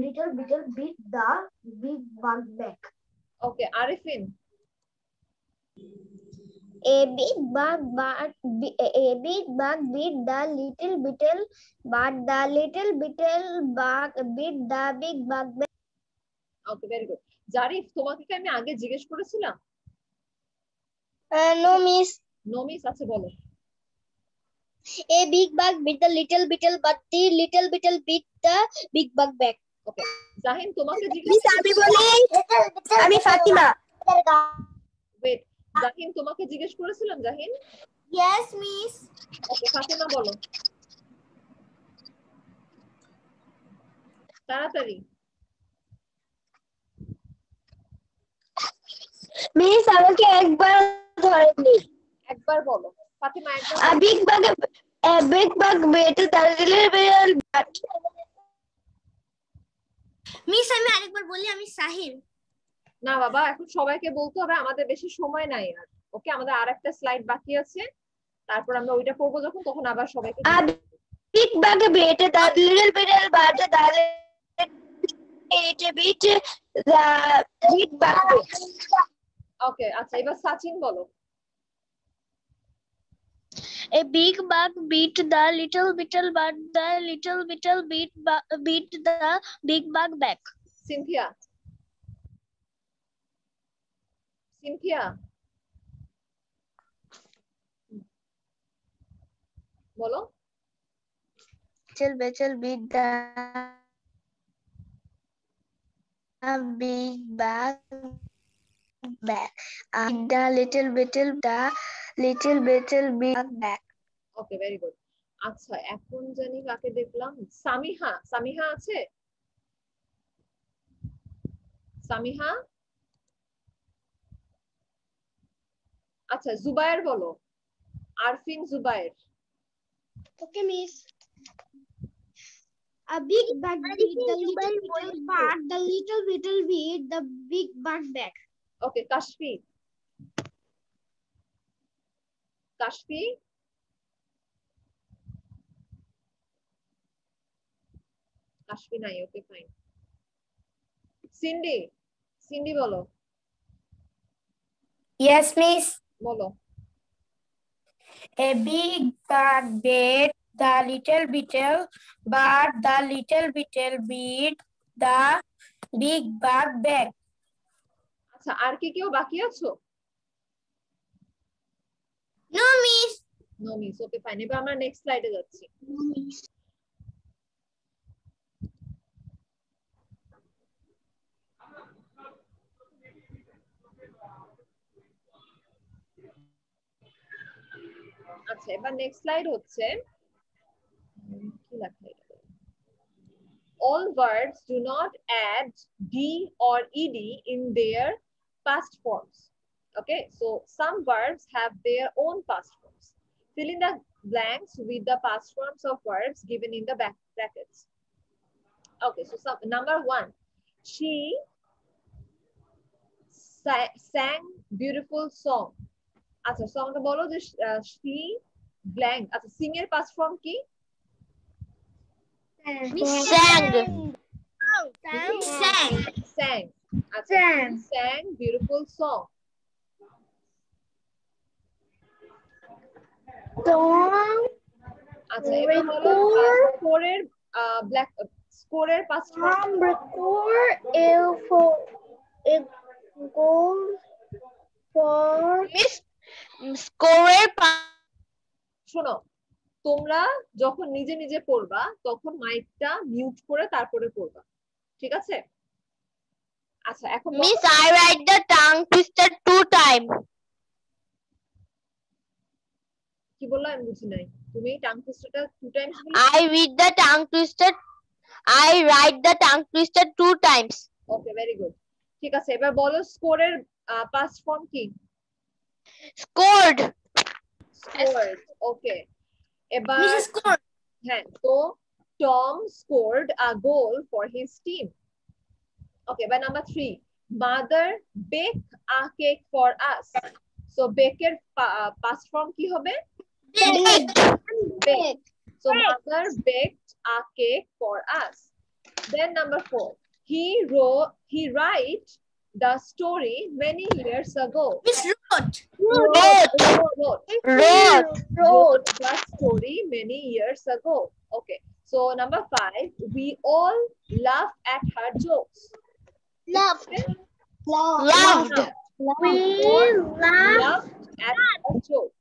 little beetle beat the big bug back. Okay, Arifin. A big bug beat the little beetle, but the little beetle bug beat the big bug. Okay, very good. Zarif, তোমাকে কি আমি আগে জিজ্ঞেস করেছিলাম? No, miss. No miss, আচ্ছা বলো। A big bug beat the little beetle, but the little beetle beat the big bug back. ওকে, জাহিন তোমাকে জিজ্ঞেস মিস আমি বলি আমি ফাতিমা ওয়েট, জাহিন তোমাকে জিজ্ঞেস করেছিলাম জাহিন? Yes, miss. ওকে, ফাতিমা বলো তাড়াতাড়ি। মিস আমাকে একবার ধরেনি একবার বলো ফাতিমা, একবার a big bug beat the little beetle but miss আমি আরেকবার বলি, আমি সাহিল। না বাবা, এখন সবাইকে বলতে হবে, আমাদের বেশি সময় নাই আর। ওকে, আমাদের আরেকটা স্লাইড বাকি আছে, তারপর আমরা ওইটা পড়বো যখন, তখন আবার সবাইকে a big bug beat the little beetle but the little beat the big bug back. ওকে, আচ্ছা এবার সাচিন বলো। A big bug beat the little beetle, but the little beetle beat the big bug back. Cynthia. Cynthia বলো। Little beetle beat the big bug back. The little beetle big bug back. Okay, very good. আচ্ছা, এখন জানি কাকে দেখলাম, সামিহা। সামিহা আছে? সামিহা। আচ্ছা, জুবায়ের বলো। Arfin, Zubair. Okay, miss. A big bug beat the little beetle but the little beetle beat the big bug back. ওকে, কাশফি। কাশফি। কাশফি নাই, okay fine. সিন্ডি। সিন্ডি বলো। Yes, miss. বলো। A big bug beat the little beetle, but the little beetle beat the big bug back. আচ্ছা, আর কি কেউ বাকি আছো? No, miss. No miss, okay fine. এবার আমরা নেক্সট স্লাইডে যাচ্ছি। আচ্ছা, এবার নেক্সট স্লাইড হচ্ছে কি লেখা এটা? All verbs do not add d or ed in their past forms. Okay, so some verbs have their own past forms. Fill in the blanks with the past forms of verbs given in the brackets. Okay, so number 1, she sang beautiful song. আচ্ছা, সংটা বলো যে she blank। আচ্ছা, sing এর past form কি? Sang. Sang. আচ্ছা, she sang beautiful song. Tom আচ্ছা এবার বলো স্কোরের স্কোরের past form record a goal for miss স্কোরের শোনো তোমরা যখন নিজে নিজে পড়বা তখন মাইকটা মিউট করে তারপরে পড়বা ঠিক আছে আচ্ছা এখন miss I write the tongue twister 2 times. কি বললা আমি বুঝি নাই তুমি টাং টুইস্টারটা 2 times I read the tongue twister. I write the tongue twister 2 times. Okay very good ঠিক আছে এবার বলো স্কোরের past form কি Scored. scored ওকে এবার হ্যাঁ তো Tom scored a goal for his team okay by number 3 mother bake a cake for us so bake এর past form কি হবে baked so mother baked a cake for us then number 4 he write the story many years ago wrote the story many years ago okay so number 5 we all laugh at her jokes Loved. we laugh at her joke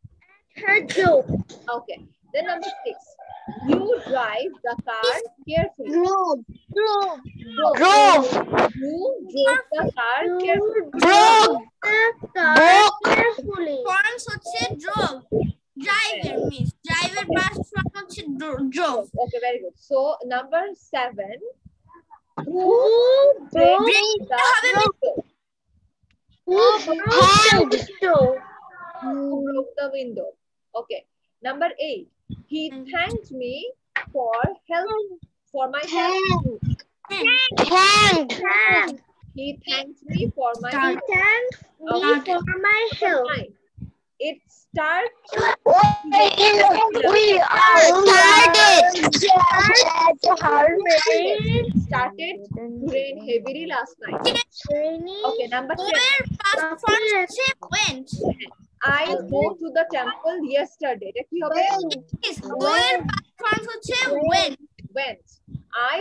her joke. okay then number 6 you drive the car carefully Drove. you drove the car carefully Drove. Carefully. Forms হচ্ছে drove. Driver miss. Driver past form হচ্ছে drove. okay very good so number 7 Who break broke the window Hand. who broke the window okay number 8 he thanked me for help for my help Hand. he thanked me for my He help thanked me for my help. Fine. It starts We are started. started to rain heavily last night. Okay, number 10. Where past form হচ্ছে went. I go to the temple yesterday. এটা কি হবে? Yes, where past form হচ্ছে went. Went. I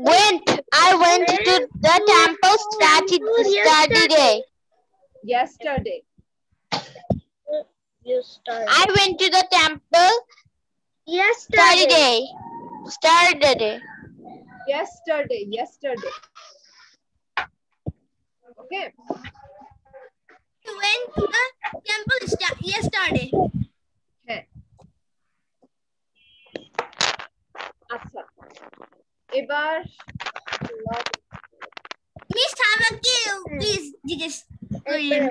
went. I went to the temple study day. Yesterday. I went to the temple study day. Yesterday. Okay. He went to the temple yesterday. হ্যাঁ আচ্ছা এবার miss আমাকে please জিজ্ঞেস করেন।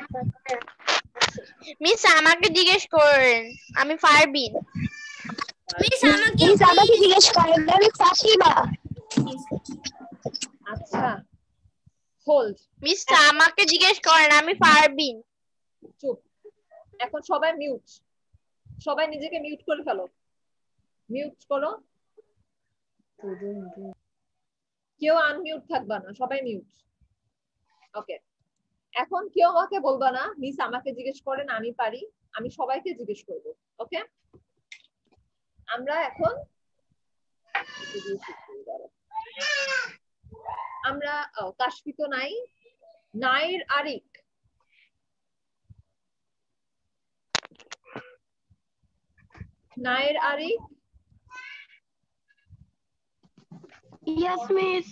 Miss আমাকে জিজ্ঞেস করেন আমি পারবিন মিস আমাকে জিজ্ঞেস করেন আমি ফাসিবা আচ্ছা হোল্ড মিস আমাকে জিজ্ঞেস করেন আমি পারবিন চুপ এখন সবাই মিউট সবাই নিজেকে মিউট করে ফেলো মিউট করো কেউ আনমিউট থাকবা না সবাই মিউট ওকে এখন কেউ আমাকে বলবা না মিস আমাকে জিজ্ঞেস করেন আমি পারি আমি সবাইকে জিজ্ঞেস করব ওকে আমরা এখন আমরা কাশফিত নাই নাইর আরিক নাইর আরিক Yes, miss.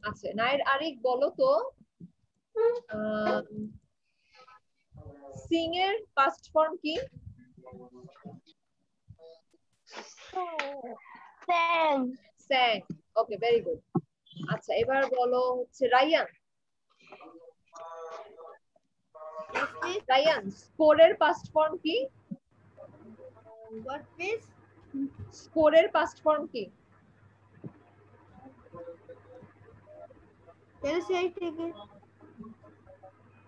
আচ্ছা নাইর আরিক বলো তো সিং এর পাস্ট ফর্ম কি Sang. Sang okay very good আচ্ছা এবার বলো হচ্ছে রায়ান রায়ান স্কোরের পাস্ট ফর্ম কি What miss? স্কোরের পাস্ট ফর্ম কি Can you say it again?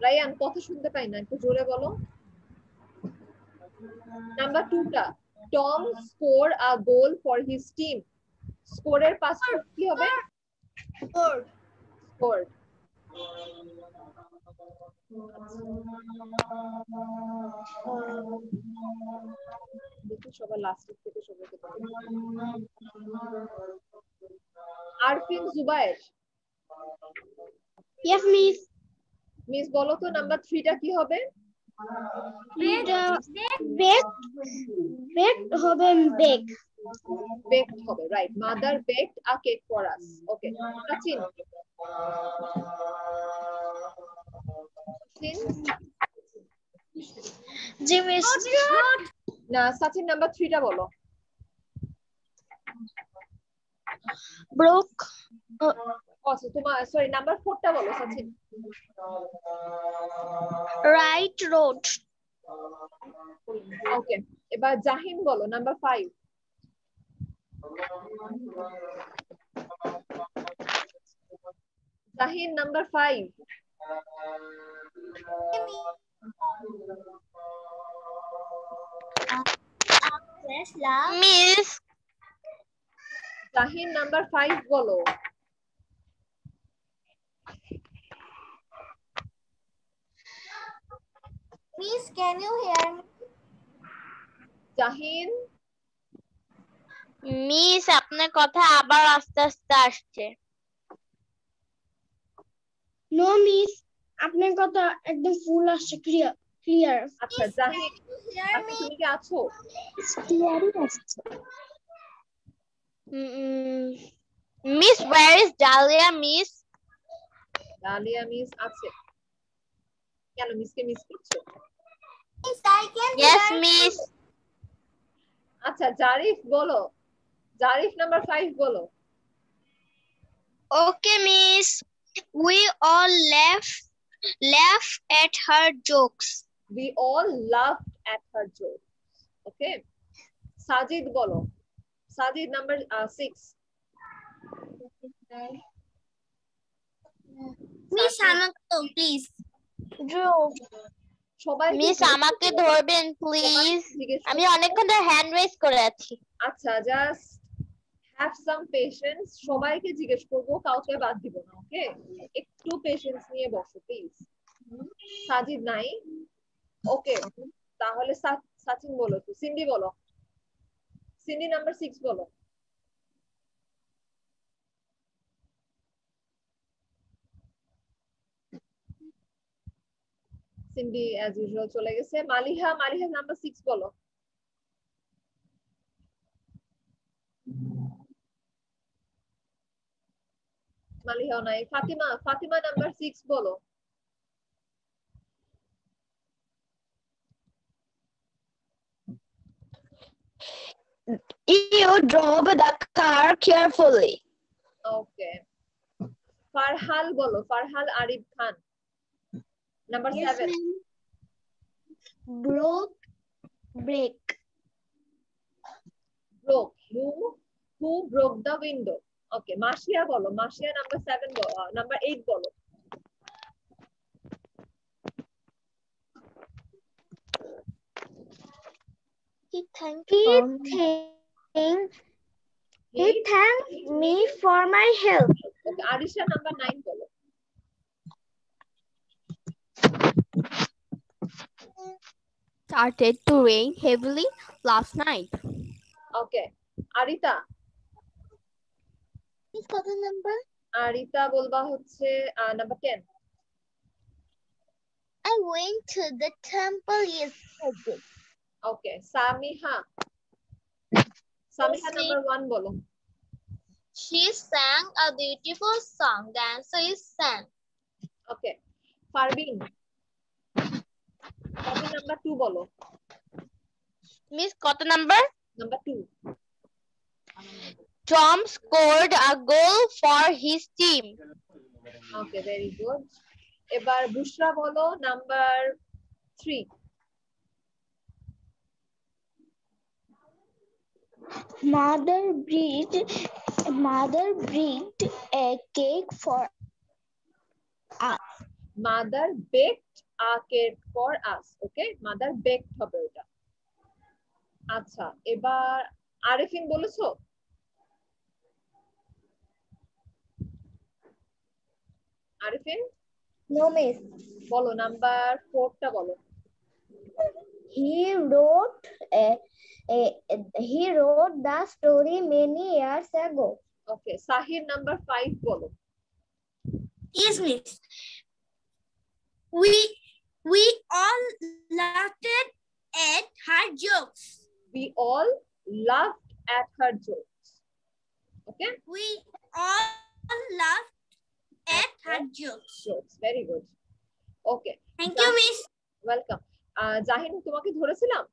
Rayan কথা শুনতে পাই না একটু জোরে বলো নাম্বার 2 টা Tom score a goal for his team স্কোরের পাস্ট ফর্ম কি হবে Scored. স্কোরড দেখি সবার লাস্টের থেকে সবাইকে Arfin Zubayer. Yes, miss. Miss বলো তো নাম্বার 3 টা কি হবে? Baked হবে bake. Baked হবে, right. Mother baked a cake for us. Okay. Sachin. G miss. না, Sachin নাম্বার 3 টা বলো। Broke. আচ্ছা, তোমার সরি নাম্বার 4 টা বলো Sachin. Right road. ওকে, এবার জাহিন বলো number 5। Jahin number 5। Miss Jahin number 5 বলো। Miss, can you hear me? Jahin miss আপনার কথা আবার আস্তে আস্তে আসছে। No, miss. আপনার কথা একদম ফুল আসছে, ক্লিয়ার। আচ্ছা জাহিন আপনি তুমি কি আছো? ক্লিয়ারই আসছে। Miss where is Dahlia miss? Dahlia miss আছে। কেন মিসকে মিস করছো? Miss, I can Yes hear miss. আচ্ছা জারিফ বলো। জারিফ নাম্বার 5 বলো। Okay miss. We all laugh at her jokes. We all laughed at her joke. Okay. Sajid বলো। সাজিদ নাম্বার 6। Miss, আমাকে please. সবাই মিস আমাকে ধরবেন প্লিজ, আমি অনেকক্ষণ ধরে হ্যান্ড রেজ করে আছি। আচ্ছা জাস্ট হ্যাভ সাম পেশেন্স, সবাইকে জিজ্ঞেস করবো, কাউকে বাদ দিব না। ওকে, একটু পেশেন্স নিয়ে বসো প্লিজ। সাজিদ নাই, ওকে তাহলে সাচিন বলো, তো সিন্ডি বলো। সিন্ডি নাম্বার 6 বলো। সিন্ডি অ্যাজ ইউজুয়াল চলে গেছে। মালিহা নাম্বার 6 বলো। মালিহাও নাই। ফাতিমা নাম্বার 6 বলো। You drove the car carefully. Okay, Farhal বলো। Farhal Arif Khan number 7। Broke, break. Broke. Who broke the window? Okay, Masiya বলো। মাসিয়া নাম্বার 7 বলো, নাম্বার 8 বলো। He thanked me for my help. Okay, Arisha number 9 বলো। Started to rain heavily last night. Okay, আরিতা। Miss, কত number? আরিতা বলবা হচ্ছে number 10। I went to the temple yesterday. Okay, Samiha number 1 বলো। She sang a beautiful song, dancers sang. Okay, Farbin number 2 বলো। Miss কত number? Number 2। Tom scored a goal for his team. Okay, very good. এবার বুশরা বলো number 3। Mother baked a cake for us. Mother baked a cake for us. Okay, mother baked হবে এটা। আচ্ছা, এবার আরিফিন বলেছো? Arifin No, miss. বলো number 4 টা বলো। He wrote the story many years ago. Okay, Sahir number 5 বলো। Yes, miss. We all laughed at her jokes. We all laughed at her jokes. Okay? We all laughed at her jokes. Jokes. Very good. Okay. Thank you, miss. Welcome. Jahin তোমাকে ধরেছিলাম?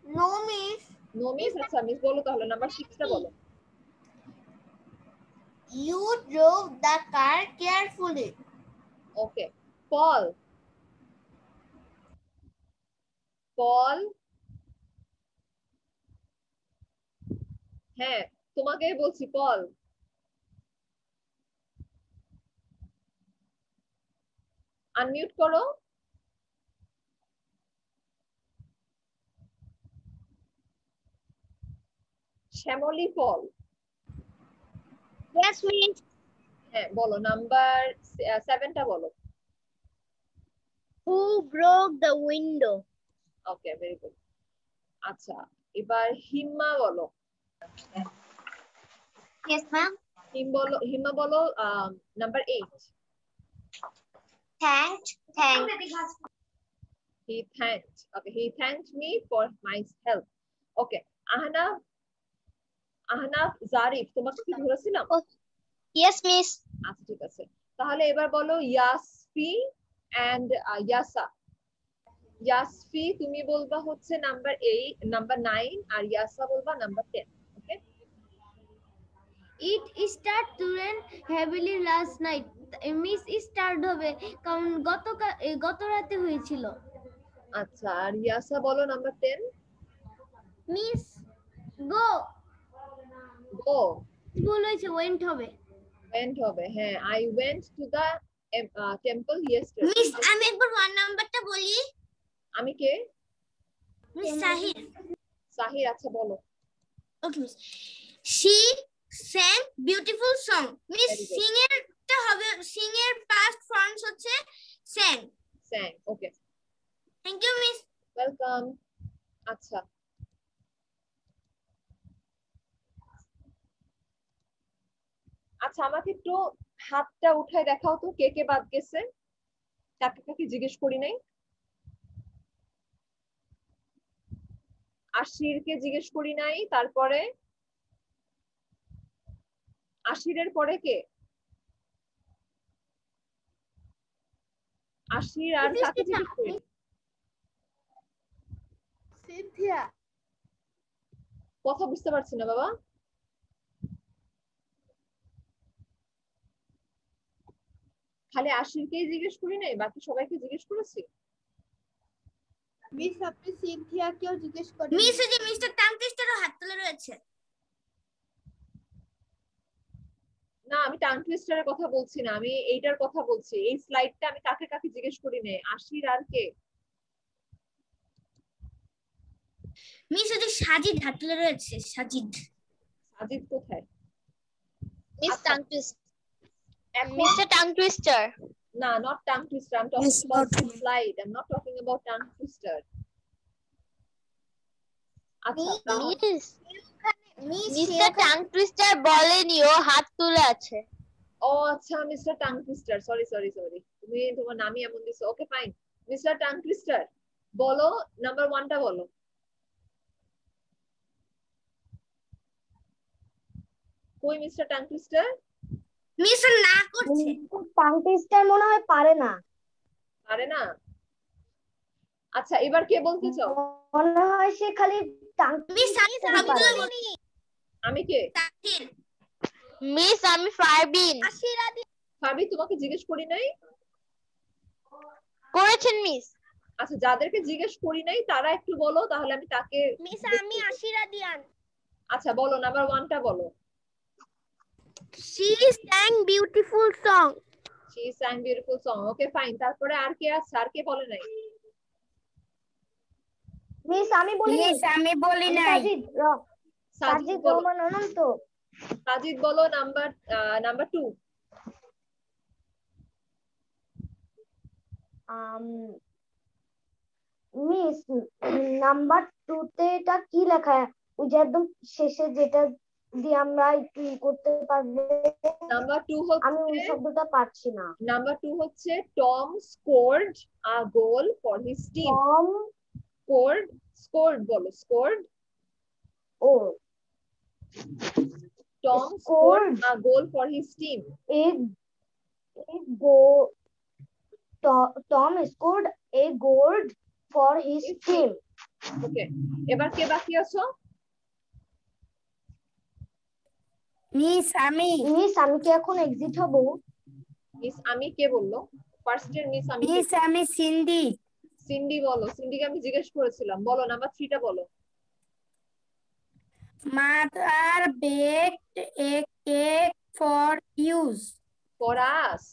No, miss. No miss. আচ্ছা miss বলো তাহলে number 6 টা বলো। You drove the car carefully. Okay, Paul. Paul. হ্যাঁ, তোমাকেই বলছি পল। আনমিউট করো। শ্যামলী পল। Yes, miss. হ্যাঁ বলো নাম্বার 7 টা বলো। Who broke the window? Okay, very good. আচ্ছা, এবার হিম্মা বলো। Yes, ma'am. হিম্মা বলো number 8। Thanked. He thanked. Okay, he thanked me for my help. Okay, Ahnaf Zarif তোমাকে কি ধরেছিলাম? Yes, miss. আচ্ছা ঠিক আছে, তাহলে এবার বলো ইয়াসফি এন্ড ইয়াসা। ইয়াসফি তুমি বলবা হচ্ছে নাম্বার 9 আর ইয়াসা বলবা number 10। Okay, It started to rain heavily last night. Miss start হবে কারণ গত রাতে হয়েছিল। আচ্ছা, আর ইয়াসা বলো নাম্বার 10। মিস গো বলেছে ওয়েন্ট হবে। went হবে, হ্যাঁ। I went to the temple yesterday. Miss, আমি একবার 1 নাম্বারটা বলি। আমি কে? মিস সাহির। সাহির, আচ্ছা বলো। ওকে miss, she sang beautiful song. Miss Very good. sing এরটা হবে, sing এর past forms হচ্ছে sang. sang. Okay, Thank you, miss. welcome. আচ্ছা, আচ্ছা আমাকে একটু হাতটা উঠায় দেখাও তো কে কে বাদ গেছে। কাকে কাকে জিজ্ঞেস করি নাই? আশিরকে জিজ্ঞেস করি নাই, তারপরে আশিরের পরে কে? আশির আর কাকে জিজ্ঞেস করি? সিনথিয়া। কথা বুঝতে পারছি না বাবা। খালি আশিরকেই জিজ্ঞেস করি নাই, বাকি সবাইকে জিজ্ঞেস করেছি। মিস আপনি সিনথিয়া কেও জিজ্ঞেস করেন? মিস এই যে মিস্টার টাংকিস্টারও হাত তুলে রয়েছে। না, আমি টাং টুইস্টারের কথা বলছি না, আমি এইটার কথা বলছি। এই স্লাইডটা আমি কাকে কাকে জিজ্ঞেস করি নাই, আশির আর কে? মিস এই যে সাজিদ হাত তুলে রয়েছে। সাজিদ কোথায়? Miss Tongue Twister. Mr. Tongue Twister. No, not tongue twister. I'm talking about the slide. I'm not talking about tongue twister. আচ্ছা, Mr. Tongue Twister বলেনি, ও হাত তুলে আছে। ও আচ্ছা, মিস্টার টাং টুইস্টার। সরি, তুমি তোমার নামই এমন দিছো। Okay fine, mister tongue twister বলো নাম্বার 1 টা বলো। কই মিস্টার টাং টুইস্টার? মিস না করছে। টাং টুইস্টার মনে হয় পারে না। আচ্ছা, এবার কে বলতে চাও? মনে হয় সে খালি টাং মিস আমি পারে। আমি কে? তাহির। মিস আমি ফারবিন। ফারবিন তোমাকে জিজ্ঞেস করি নাই? করেছেন মিস। আচ্ছা, যাদেরকে জিজ্ঞেস করি নাই তারা একটু বলো, তাহলে আমি তাকে। মিস আমি আশিরা দিয়ান। আচ্ছা বলো নাম্বার 1 টা বলো। She sang beautiful song. She sang beautiful song. Okay, fine. তারপরে আর কে আছে? আর কে বলে নাই? মিস আমি বলি। মিস আমি বলি নাই। সাজিদ রহমান অনন্ত। সাজিদ বলো নাম্বার 2। মিস নাম্বার 2 তে এটা কি লেখা? ওই যে একদম শেষে যেটা দিয়ে আমরা একটু করতে পারবে। নাম্বার 2 হচ্ছে, আমি ওই শব্দটা পাচ্ছি না। নাম্বার 2 হচ্ছে Tom scored a goal for his team. Tom scored বলো, স্কোরড। ও Tom scored a goal for his team. Tom scored a goal for his team. Okay. এবার কে বাকি আছো? মিস আমি কি এখন এক্সিট হব? মিস আমি কে বললো? ফার্স্ট এর মিস আমি। মিস আমি সিন্ডি। সিন্ডি বলো। সিন্ডিকে আমি জিজ্ঞেস করেছিলাম। বলো নাম্বার 3 টা বলো। Mother baked a cake for use. For us.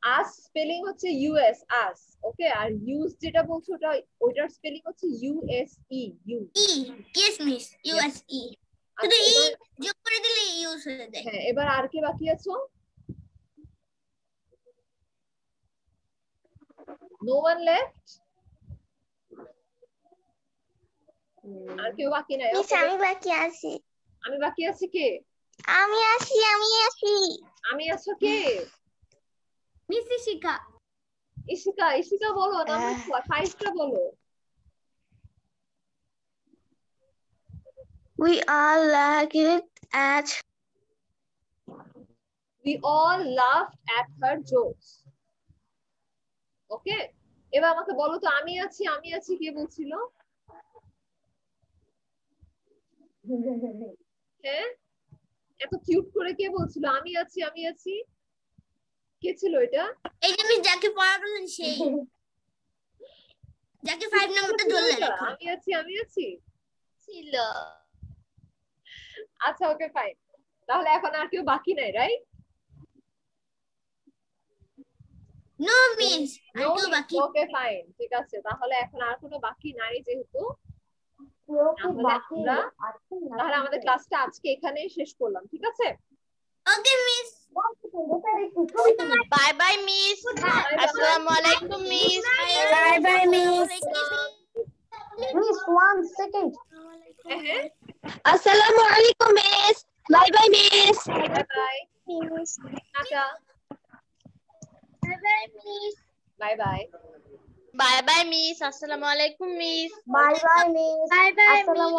Us spelling হচ্ছে US, us. Okay, আর use যেটা বলছো ওটা ওইটার স্পেলিং হচ্ছে USE, you. Yes miss, USE. শুধু ই যোগ করে দিলে ইউজ হয়ে যায়। হ্যাঁ, এবার আর কে বাকি আছো? No one left? আর কেউ বাকি নাই? মিস আমি বাকি আছি। আমি বাকি আছি কে? আমি আছি। আমি আছো কে? মিস ইশিকা। ইশিকা বলো, নাম্বার 5 টা বলো। We all laughed at her jokes. Okay, এবার আমাকে বলো তো আমি আছি কে বলছিল? হ্যাঁ, এত কিউট করে কে বলছিল আমি আছি? কে ছিল এটা? এই যে মিস যাকে পড়াবেন সেই যাকে 5 নাম্বারটা ধরলেন এখন। আমি আছি ছিল। আচ্ছা ওকে ফাইন, তাহলে এখন আর কেউ বাকি নাই, রাইট? নো মিস আর কেউ বাকি। ওকে ফাইন, ঠিক আছে, তাহলে এখন আর কোনো বাকি নাই যেহেতু, তাহলে আমাদের ক্লাসটা আজকে এখানেই শেষ করলাম, ঠিক আছে? ওকে মিস। Bye bye miss. আসসালামু আলাইকুম miss. Bye bye miss. Miss 1 second. হ্যাঁ, আসসালামু আলাইকুম miss. Bye bye miss. Bye by miss. Tata. By bye miss. Bye bye. Bye bye miss. আসসালামু আলাইকুম miss. Bye bye miss. Bye by আসসালামু